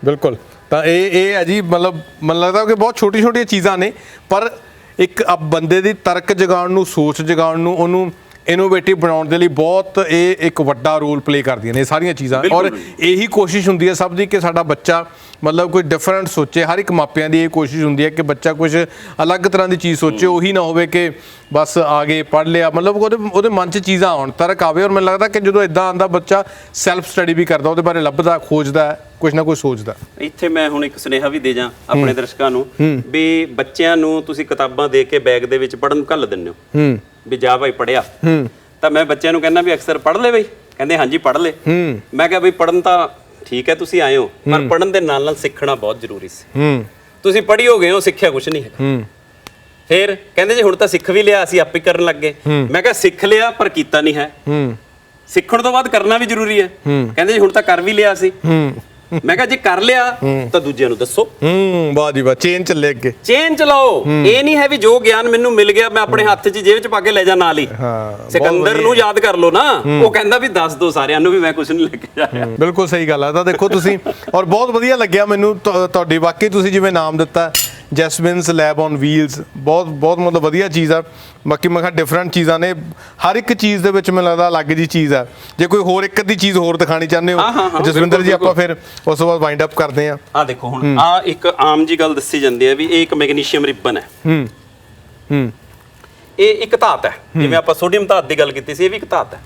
ਬਿਲਕੁਲ। ਤਾਂ ਇਹ ਹੈ ਜੀ, ਮਤਲਬ ਮੈਨੂੰ ਲੱਗਦਾ ਕਿ ਬਹੁਤ ਛੋਟੀ-ਛੋਟੀਆਂ ਚੀਜ਼ਾਂ ਨੇ, ਪਰ ਇੱਕ ਬੰਦੇ ਦੀ ਤਰਕ ਜਗਾਉਣ ਨੂੰ, ਸੋਚ ਜਗਾਉਣ ਨੂੰ, ਉਹਨੂੰ ਇਨੋਵੇਟਿਵ ਬਣਾਉਣ ਦੇ ਲਈ ਬਹੁਤ ਇਹ ਇੱਕ ਵੱਡਾ ਰੋਲ ਪਲੇ ਕਰਦੀਆਂ ਨੇ ਇਹ ਸਾਰੀਆਂ ਚੀਜ਼ਾਂ। ਔਰ ਇਹੀ ਕੋਸ਼ਿਸ਼ ਹੁੰਦੀ ਹੈ ਸਭ ਦੀ ਕਿ ਸਾਡਾ ਬੱਚਾ ਮਤਲਬ ਕੋਈ ਡਿਫਰੈਂਟ ਸੋਚੇ। ਹਰ ਇੱਕ ਮਾਪਿਆਂ ਦੀ ਇਹ ਕੋਸ਼ਿਸ਼ ਹੁੰਦੀ ਹੈ ਕਿ ਬੱਚਾ ਕੁਝ ਅਲੱਗ ਤਰ੍ਹਾਂ ਦੀ ਚੀਜ਼ ਸੋਚੇ, ਉਹੀ ਨਾ ਹੋਵੇ ਕਿ ਬਸ ਆ ਗਏ ਪੜ੍ਹ ਲਿਆ, ਮਤਲਬ ਉਹਦੇ ਮਨ 'ਚ ਚੀਜ਼ਾਂ ਆਉਣ, ਤਰਕ ਆਵੇ। ਔਰ ਮੈਨੂੰ ਲੱਗਦਾ ਕਿ ਜਦੋਂ ਇਦਾਂ ਆਉਂਦਾ ਬੱਚਾ ਸੈਲਫ ਸਟੱਡੀ ਵੀ ਕਰਦਾ, ਉਹਦੇ ਬਾਰੇ ਲੱਭਦਾ, ਖੋਜਦਾ, ਕੁਝ ਨਾ ਕੁਝ ਸੋਚਦਾ। ਇੱਥੇ ਮੈਂ ਹੁਣ ਇੱਕ ਸੁਨੇਹਾ ਵੀ ਦੇ ਜਾਂ ਆਪਣੇ ਦਰਸ਼ਕਾਂ ਨੂੰ ਵੀ ਬੱਚਿਆਂ ਨੂੰ ਤੁਸੀਂ ਕਿਤਾਬਾਂ ਦੇ ਕੇ ਬੈਗ ਦੇ ਵਿੱਚ ਪੜ੍ਹਨ ਘੱਲ ਦਿੰਦੇ ਹੋ ਵੀ ਜਾ ਭਾਈ ਪੜ੍ਹਿਆ। ਤਾਂ ਮੈਂ ਬੱਚਿਆਂ ਨੂੰ ਕਹਿੰਦਾ ਵੀ ਅਕਸਰ ਪੜ੍ਹ ਲੈ ਬਈ, ਕਹਿੰਦੇ ਹਾਂਜੀ ਪੜ੍ਹ ਲੈ। ਮੈਂ ਕਿਹਾ ਬਈ ਪੜ੍ਹਨ ਤਾਂ ਠੀਕ ਹੈ ਤੁਸੀਂ ਆਏ ਹੋ, ਪਰ ਪੜ੍ਹਨ ਦੇ ਨਾਲ ਨਾਲ ਸਿੱਖਣਾ ਬਹੁਤ ਜ਼ਰੂਰੀ ਸੀ। ਤੁਸੀਂ ਪੜ੍ਹੀ ਹੋ ਗਏ ਹੋ, ਸਿੱਖਿਆ ਕੁਝ ਨਹੀਂ ਹੈ। ਫਿਰ ਕਹਿੰਦੇ ਜੀ ਹੁਣ ਤਾਂ ਸਿੱਖ ਵੀ ਲਿਆ, ਅਸੀਂ ਆਪੇ ਕਰਨ ਲੱਗ ਗਏ। ਮੈਂ ਕਿਹਾ ਸਿੱਖ ਲਿਆ ਪਰ ਕੀਤਾ ਨਹੀਂ ਹੈ, ਸਿੱਖਣ ਤੋਂ ਬਾਅਦ ਕਰਨਾ ਵੀ ਜ਼ਰੂਰੀ ਹੈ। ਕਹਿੰਦੇ ਜੀ ਹੁਣ ਤਾਂ ਕਰ ਵੀ ਲਿਆ ਸੀ। ਮੈਂ ਕਿਹਾ ਜੇ ਕਰ ਲਿਆ ਤਾਂ ਦੂਜਿਆਂ ਨੂੰ ਦੱਸੋ। ਵਾਹ ਜੀ ਵਾਹ, ਚੇਨ ਚੱਲੇ ਅੱਗੇ, ਚੇਨ ਚਲਾਓ। ਇਹ ਨਹੀਂ ਹੈ ਵੀ ਜੋ ਗਿਆਨ ਮੈਨੂੰ ਮਿਲ ਗਿਆ ਮੈਂ ਆਪਣੇ ਹੱਥ 'ਚ ਜੇਬ 'ਚ ਪਾ ਕੇ ਲੈ ਜਾ ਨਾਲ ਹੀ। ਸਿਕੰਦਰ ਨੂੰ ਯਾਦ ਕਰ ਲਓ ਨਾ, ਉਹ ਕਹਿੰਦਾ ਵੀ ਦੱਸ ਦੋ ਸਾਰਿਆਂ ਨੂੰ ਵੀ ਮੈਂ ਕੁਝ ਨਹੀਂ ਲੈ ਕੇ ਜਾਇਆ। ਬਿਲਕੁਲ ਸਹੀ ਗੱਲ ਆ। ਤਾਂ ਦੇਖੋ ਤੁਸੀਂ, ਔਰ ਬਹੁਤ ਵਧੀਆ ਲੱਗਿਆ ਮੈਨੂੰ ਤੁਹਾਡੀ, ਵਾਕਈ ਤੁਸੀਂ ਜਿਵੇਂ ਨਾਮ ਦਿੱਤਾ ਜੈਸਮਿਨਸ ਲੈਬ ਔਨ ਵੀਲਸ, ਬਹੁਤ ਮਤਲਬ ਵਧੀਆ ਚੀਜ਼ ਆ। ਬਾਕੀ ਮੈਂ ਕਿਹਾ ਡਿਫਰੈਂਟ ਚੀਜ਼ਾਂ ਨੇ, ਹਰ ਇੱਕ ਚੀਜ਼ ਦੇ ਵਿੱਚ ਮੈਨੂੰ ਲੱਗਦਾ ਅਲੱਗ ਜੀ ਚੀਜ਼ ਆ। ਜੇ ਕੋਈ ਹੋਰ ਇੱਕ ਅੱਧੀ ਚੀਜ਼ ਹੋਰ ਦਿਖਾਣੀ ਚਾਹੁੰਦੇ ਹੋ ਜਸਵਿੰਦਰ ਜੀ, ਆਪਾਂ ਫਿਰ ਉਸ ਤੋਂ ਬਾਅਦ ਵਾਈਂਡ ਅਪ ਕਰਦੇ ਹਾਂ। ਆ ਦੇਖੋ ਹੁਣ ਆ ਇੱਕ ਆਮ ਜੀ ਗੱਲ ਦੱਸੀ ਜਾਂਦੀ ਹੈ ਵੀ ਇਹ ਇੱਕ ਮੈਗਨੀਸ਼ੀਅਮ ਰਿਬਨ ਹੈ। ਇਹ ਇੱਕ ਧਾਤ ਹੈ, ਜਿਵੇਂ ਆਪਾਂ ਸੋਡੀਅਮ ਧਾਤ ਦੀ ਗੱਲ ਕੀਤੀ ਸੀ, ਇਹ ਵੀ ਇੱਕ ਧਾਤ ਹੈ।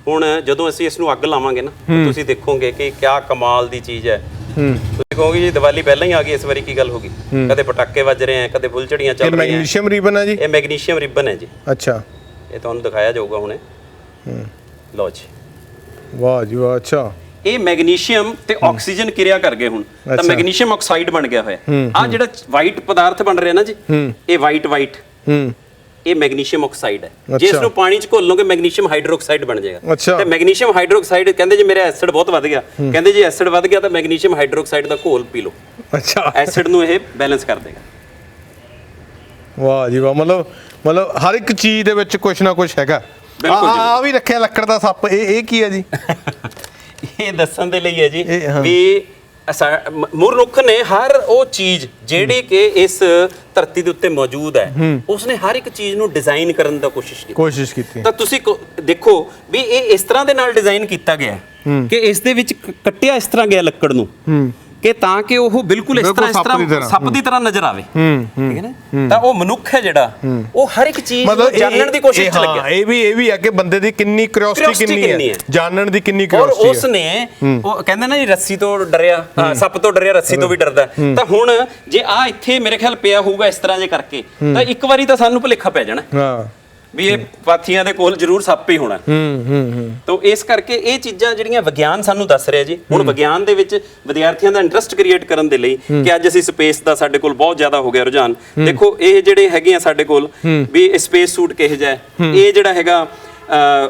ਹੁਣ ਜਦੋਂ ਅਸੀਂ ਇਸ ਨੂੰ ਅੱਗ ਲਾਵਾਂਗੇ ਨਾ, ਤੁਸੀਂ ਦੇਖੋਗੇ ਕਿ ਕਿਆ ਕਮਾਲ ਦੀ ਚੀਜ਼ ਹੈ। ਤੁਸੀਂ ਕਹੋਗੇ ਜੀ ਦੀਵਾਲੀ ਪਹਿਲਾਂ ਹੀ ਆ ਗਈ, ਇਸ ਵਾਰੀ ਕੀ ਗੱਲ ਹੋ ਗਈ? ਕਦੇ ਪਟਾਕੇ ਵੱਜ ਰਹੇ ਆ, ਕਦੇ ਫੁੱਲਝੜੀਆਂ ਚੱਲ ਰਹੀਆਂ। ਮੈਗਨੀਸ਼ੀਅਮ ਰਿਬਨ ਹੈ ਜੀ? ਇਹ ਮੈਗਨੀਸ਼ੀਅਮ ਰਿਬਨ ਹੈ ਜੀ। ਅੱਛਾ, ਇਹ ਤੁਹਾਨੂੰ ਦਿਖਾਇਆ ਜਾਊਗਾ ਹੁਣੇ। ਲਓ ਜੀ, ਵਾਹ ਜੀ ਵਾਹ। ਅੱਛਾ, ਇਹ ਮੈਗਨੀਸ਼ੀਅਮ ਤੇ ਆਕਸੀਜਨ ਕਿਰਿਆ ਕਰ ਗਏ ਹੁਣ, ਤਾਂ ਮੈਗਨੀਸ਼ੀਅਮ ਆਕਸਾਈਡ ਬਣ ਗਿਆ ਹੋਇਆ। ਆ ਜਿਹੜਾ ਵਾਈਟ ਪਦਾਰਥ ਬਣ ਰਿਹਾ ਨਾ ਜੀ, ਇਹ ਵਾਈਟ ਇਹ ਮੈਗਨੀਸ਼ੀਅਮ ਆਕਸਾਈਡ ਹੈ। ਜੇ ਇਸ ਨੂੰ ਪਾਣੀ 'ਚ ਘੋਲ ਲਓਗੇ ਮੈਗਨੀਸ਼ੀਅਮ ਹਾਈਡਰੋਕਸਾਈਡ ਬਣ ਜਾਏਗਾ। ਤੇ ਮੈਗਨੀਸ਼ੀਅਮ ਹਾਈਡਰੋਕਸਾਈਡ ਕਹਿੰਦੇ ਜੇ ਮੇਰਾ ਐਸਿਡ ਬਹੁਤ ਵੱਧ ਗਿਆ, ਕਹਿੰਦੇ ਜੇ ਐਸਿਡ ਵੱਧ ਗਿਆ ਤਾਂ ਮੈਗਨੀਸ਼ੀਅਮ ਹਾਈਡਰੋਕਸਾਈਡ ਦਾ ਘੋਲ ਪੀ ਲਓ। ਅੱਛਾ, ਐਸਿਡ ਨੂੰ ਇਹ ਬੈਲੈਂਸ ਕਰ ਦੇਗਾ। ਵਾਹ ਜੀ ਵਾਹ, ਮਤਲਬ ਹਰ ਇੱਕ ਚੀਜ਼ ਦੇ ਵਿੱਚ ਕੁਝ ਨਾ ਕੁਝ ਹੈਗਾ। ਆ ਵੀ ਰੱਖਿਆ ਲੱਕੜ ਦਾ ਸੱਪ, ਇਹ ਕੀ ਹੈ ਜੀ? ਇਹ ਦੱਸਣ ਦੇ ਲਈ ਹੈ ਜੀ ਵੀ ਮਨੁੱਖ ਨੇ ਹਰ ਉਹ ਚੀਜ਼ ਜਿਹੜੀ ਕਿ ਇਸ ਧਰਤੀ ਦੇ ਉੱਤੇ ਮੌਜੂਦ ਹੈ, ਉਸਨੇ ਹਰ ਇੱਕ ਚੀਜ਼ ਨੂੰ ਡਿਜ਼ਾਈਨ ਕਰਨ ਦਾ ਕੋਸ਼ਿਸ਼ ਕੀਤੀ। ਤਾਂ ਤੁਸੀਂ ਦੇਖੋ ਵੀ ਇਹ ਇਸ ਤਰ੍ਹਾਂ ਦੇ ਨਾਲ ਡਿਜ਼ਾਈਨ ਕੀਤਾ ਗਿਆ ਕਿ ਇਸ ਦੇ ਵਿੱਚ ਕੱਟਿਆ ਇਸ ਤਰ੍ਹਾਂ ਗਿਆ ਲੱਕੜ ਨੂੰ ਕਿ ਤਾਂ ਕਿ ਉਹ ਬਿਲਕੁਲ ਇਸ ਤਰ੍ਹਾਂ ਸੱਪ ਦੀ ਤਰ੍ਹਾਂ ਨਜ਼ਰ ਆਵੇ। ਠੀਕ ਹੈ ਨਾ? ਤਾਂ ਉਹ ਮਨੁੱਖ ਹੈ ਜਿਹੜਾ ਉਹ ਹਰ ਇੱਕ ਚੀਜ਼ ਨੂੰ ਜਾਣਨ ਦੀ ਕੋਸ਼ਿਸ਼ ਚ ਲੱਗਿਆ। ਇਹ ਵੀ ਹੈ ਕਿ ਬੰਦੇ ਦੀ ਕਿੰਨੀ ਕਿਉਰਿਓਸਿਟੀ ਕਿੰਨੀ ਹੈ, ਜਾਣਨ ਦੀ ਕਿੰਨੀ ਕਿਉਰਿਓਸਿਟੀ ਹੈ। ਔਰ ਉਸਨੇ ਉਹ ਕਹਿੰਦੇ ਨਾ ਜੀ ਰੱਸੀ ਤੋਂ ਡਰਿਆ, ਸੱਪ ਤੋਂ ਡਰਿਆ ਰੱਸੀ ਤੋਂ ਵੀ ਡਰਦਾ। ਤਾਂ ਹੁਣ ਜੇ ਆ ਇੱਥੇ ਮੇਰੇ ਖਿਆਲ ਪਿਆ ਹੋਊਗਾ ਇਸ ਤਰ੍ਹਾਂ ਜੇ ਕਰਕੇ, ਤਾਂ ਇੱਕ ਵਾਰੀ ਤਾਂ ਸਾਨੂੰ ਭੁਲੇਖਾ ਪੈ ਜਾਣਾ ਵੀ ਇਹ ਪਾਥੀਆਂ ਦੇ ਕੋਲ ਜ਼ਰੂਰ ਸੱਪ ਹੀ ਹੋਣਾ। ਤਾਂ ਇਸ ਕਰਕੇ ਇਹ ਚੀਜ਼ਾਂ ਜਿਹੜੀਆਂ ਵਿਗਿਆਨ ਸਾਨੂੰ ਦੱਸ ਰਿਹਾ ਜੀ, ਹੁਣ ਵਿਗਿਆਨ ਦੇ ਵਿੱਚ ਵਿਦਿਆਰਥੀਆਂ ਦਾ ਇੰਟਰਸਟ ਕ੍ਰੀਏਟ ਕਰਨ ਦੇ ਲਈ ਕਿ ਅੱਜ ਅਸੀਂ ਸਪੇਸ ਦਾ ਸਾਡੇ ਕੋਲ ਬਹੁਤ ਜ਼ਿਆਦਾ ਹੋ ਗਿਆ ਰੁਝਾਨ। ਦੇਖੋ ਇਹ ਜਿਹੜੇ ਹੈਗੇ ਆ ਸਾਡੇ ਕੋਲ ਵੀ ਇਹ ਸਪੇਸ ਸੂਟ ਕਿਹੋ ਜਿਹਾ ਹੈ, ਇਹ ਜਿਹੜਾ ਹੈਗਾ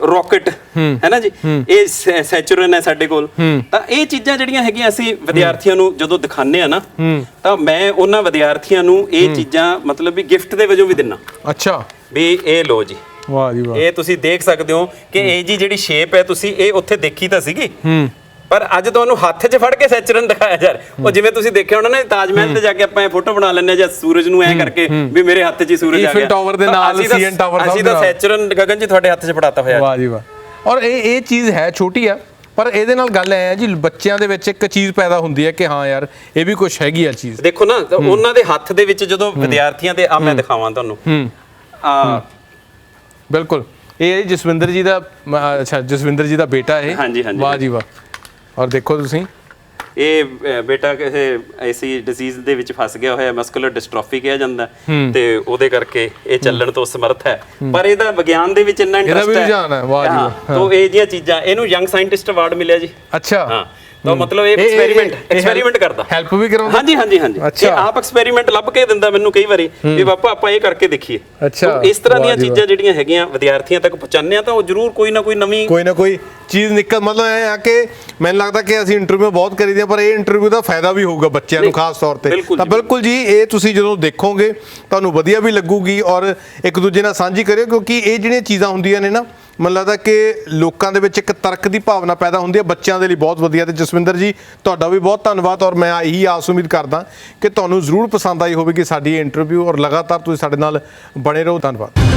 ਰੌਕਟ ਹੈ ਨਾ ਜੀ, ਇਹ ਸੈਚੁਰਨ ਹੈ ਸਾਡੇ ਕੋਲ। ਤਾਂ ਇਹ ਚੀਜ਼ਾਂ ਜਿਹੜੀਆਂ ਹੈਗੀਆਂ ਅਸੀਂ ਵਿਦਿਆਰਥੀਆਂ ਨੂੰ ਜਦੋਂ ਦਿਖਾਉਂਦੇ ਆ ਨਾ, ਤਾਂ ਮੈਂ ਉਹਨਾਂ ਵਿਦਿਆਰਥੀਆਂ ਨੂੰ ਇਹ ਚੀਜ਼ਾਂ ਮਤਲਬ ਵੀ ਗਿਫਟ ਦੇ ਵਜੋਂ ਵੀ ਦਿੰਨਾ। ਅੱਛਾ, ਵੀ ਇਹ ਲੋ ਜੀ, ਵਾਹ ਜੀ ਵਾਹ, ਇਹ ਤੁਸੀਂ ਦੇਖ ਸਕਦੇ ਹੋ ਕਿ ਇਹ ਜੀ ਜਿਹੜੀ ਸ਼ੇਪ ਹੈ ਤੁਸੀਂ ਇਹ ਉੱਥੇ ਦੇਖੀ ਤਾਂ ਸੀਗੀ, ਪਰ ਅੱਜ ਤੁਹਾਨੂੰ ਹੱਥ 'ਚ ਫੜ ਕੇ ਸੈਚੁਰਨ ਦਿਖਾਇਆ ਜਾ ਰਿਹਾ। ਉਹ ਜਿਵੇਂ ਤੁਸੀਂ ਦੇਖਿਆ ਹੋਣਾ ਨਾ ਤਾਜ ਮਹਿਲ ਤੇ ਜਾ ਕੇ ਆਪਾਂ ਇਹ ਫੋਟੋ ਬਣਾ ਲੈਂਦੇ ਆ ਜਾਂ ਸੂਰਜ ਨੂੰ ਐ ਕਰਕੇ ਵੀ ਮੇਰੇ ਹੱਥ 'ਚ ਹੀ ਸੂਰਜ ਆ ਗਿਆ, ਟਾਵਰ ਦੇ ਨਾਲ ਸੀਐਨ ਟਾਵਰ ਦਾ ਅਸੀਂ ਤਾਂ ਸੈਚੁਰਨ ਗਗਨ ਜੀ ਤੁਹਾਡੇ ਹੱਥ 'ਚ ਫੜਾਤਾ ਹੋਇਆ। ਵਾਹ ਜੀ ਵਾਹ। ਔਰ ਇਹ ਚੀਜ਼ ਹੈ ਛੋਟੀ ਆ, ਪਰ ਇਹਦੇ ਨਾਲ ਗੱਲ ਐ ਜੀ ਬੱਚਿਆਂ ਦੇ ਵਿੱਚ ਇੱਕ ਚੀਜ਼ ਪੈਦਾ ਹੁੰਦੀ ਹੈ ਕਿ ਹਾਂ ਯਾਰ ਇਹ ਵੀ ਕੁਝ ਹੈਗੀ ਆ ਚੀਜ਼। ਦੇਖੋ ਨਾ ਉਹਨਾਂ ਦੇ ਹੱਥ ਦੇ ਵਿੱਚ ਜਦੋਂ ਵਿਦਿਆਰਥੀਆਂ ਦੇ ਮੈਂ ਦਿਖਾਵਾਂ ਤੁਹਾਨੂੰ ਬਿਲਕੁਲ, ਇਹ ਜਸਵਿੰਦਰ ਜੀ ਦਾ, ਅੱਛਾ ਜਸਵਿੰਦਰ ਜੀ ਦਾ ਬੇਟਾ ਇਹ। ਹਾਂਜੀ ਹਾਂਜੀ, ਵਾਹ ਜੀ ਵਾਹ। ਔਰ ਦੇਖੋ ਤੁਸੀਂ ਇਹ ਬੇਟਾ ਕਿਸੇ ਐਸੀ ਡਿਜ਼ੀਜ਼ ਦੇ ਵਿੱਚ ਫਸ ਗਿਆ ਹੋਇਆ, ਮਸਕੂਲਰ ਡਿਸਟ੍ਰੋਫੀ ਕਿਹਾ ਜਾਂਦਾ, ਤੇ ਉਹਦੇ ਕਰਕੇ ਇਹ ਚੱਲਣ ਤੋਂ ਸਮਰਥ ਹੈ। ਪਰ ਇਹਦਾ ਵਿਗਿਆਨ ਦੇ ਵਿੱਚ ਇੰਨਾ ਇੰਟਰਸਟ ਹੈ। ਵਾਹ ਜੀ ਵਾਹ। ਤਾਂ ਇਹ ਜਿਹੀਆਂ ਚੀਜ਼ਾਂ, ਇਹਨੂੰ ਯੰਗ ਸਾਇੰਟਿਸਟ ਅਵਾਰਡ ਮਿਲਿਆ ਜੀ। ਅੱਛਾ, ਹਾਂ, ਤਾਂ ਮਤਲਬ ਇਹ ਐਕਸਪੈਰੀਮੈਂਟ ਕਰਦਾ, ਹੈਲਪ ਵੀ ਕਰਾਉਂਦਾ। ਹਾਂਜੀ ਹਾਂਜੀ ਹਾਂਜੀ, ਇਹ ਆਪ ਐਕਸਪੈਰੀਮੈਂਟ ਲੱਭ ਕੇ ਦਿੰਦਾ ਮੈਨੂੰ ਕਈ ਵਾਰੀ ਵੀ ਪਾਪਾ ਆਪਾਂ ਇਹ ਕਰਕੇ ਦੇਖੀਏ। ਅੱਛਾ, ਇਸ ਤਰ੍ਹਾਂ ਦੀਆਂ ਚੀਜ਼ਾਂ ਜਿਹੜੀਆਂ ਹੈਗੀਆਂ ਵਿਦਿਆਰਥੀਆਂ ਤੱਕ ਪਹੁੰਚਾਉਂਦੇ ਆ ਤਾਂ ਉਹ ਜ਼ਰੂਰ ਕੋਈ ਨਾ ਕੋਈ ਚੀਜ਼ ਨਿਕਲ, ਮਤਲਬ ਇਹ ਆ ਕਿ ਮੈਨੂੰ ਲੱਗਦਾ ਕਿ ਅਸੀਂ ਇੰਟਰਵਿਊ ਬਹੁਤ ਕਰੀਦੇ ਆ, ਪਰ ਇਹ ਇੰਟਰਵਿਊ ਦਾ ਫਾਇਦਾ ਵੀ ਹੋਊਗਾ ਬੱਚਿਆਂ ਨੂੰ ਖਾਸ ਤੌਰ ਤੇ। ਤਾਂ ਬਿਲਕੁਲ ਜੀ, ਇਹ ਤੁਸੀਂ ਜਦੋਂ ਦੇਖੋਗੇ ਤੁਹਾਨੂੰ ਵਧੀਆ ਵੀ ਲੱਗੂਗੀ ਔਰ ਇੱਕ ਦੂਜੇ ਨਾਲ ਸਾਂਝੀ ਕਰਿਓ, ਕਿਉਂਕਿ ਇਹ ਜਿਹੜੀਆਂ ਚੀਜ਼ਾਂ ਹੁੰਦੀਆਂ ਨੇ ਨਾ, ਮੈਨੂੰ ਲੱਗਦਾ ਕਿ ਲੋਕਾਂ ਦੇ ਵਿੱਚ ਇੱਕ ਤਰਕ ਦੀ ਭਾਵਨਾ ਪੈਦਾ ਹੁੰਦੀ ਹੈ, ਬੱਚਿਆਂ ਦੇ ਲਈ ਬਹੁਤ ਵਧੀਆ। ਤੇ ਜਸਵਿੰਦਰ ਜੀ ਤੁਹਾਡਾ ਵੀ ਬਹੁਤ ਧੰਨਵਾਦ, ਔਰ ਮੈਂ ਇਹੀ ਆਸ ਉਮੀਦ ਕਰਦਾ ਕਿ ਤੁਹਾਨੂੰ ਜ਼ਰੂਰ ਪਸੰਦ ਆਈ ਹੋਵੇਗੀ ਸਾਡੀ ਇਹ ਇੰਟਰਵਿਊ, ਔਰ ਲਗਾਤਾਰ ਤੁਸੀਂ ਸਾਡੇ ਨਾਲ ਬਣੇ ਰਹੋ। ਧੰਨਵਾਦ।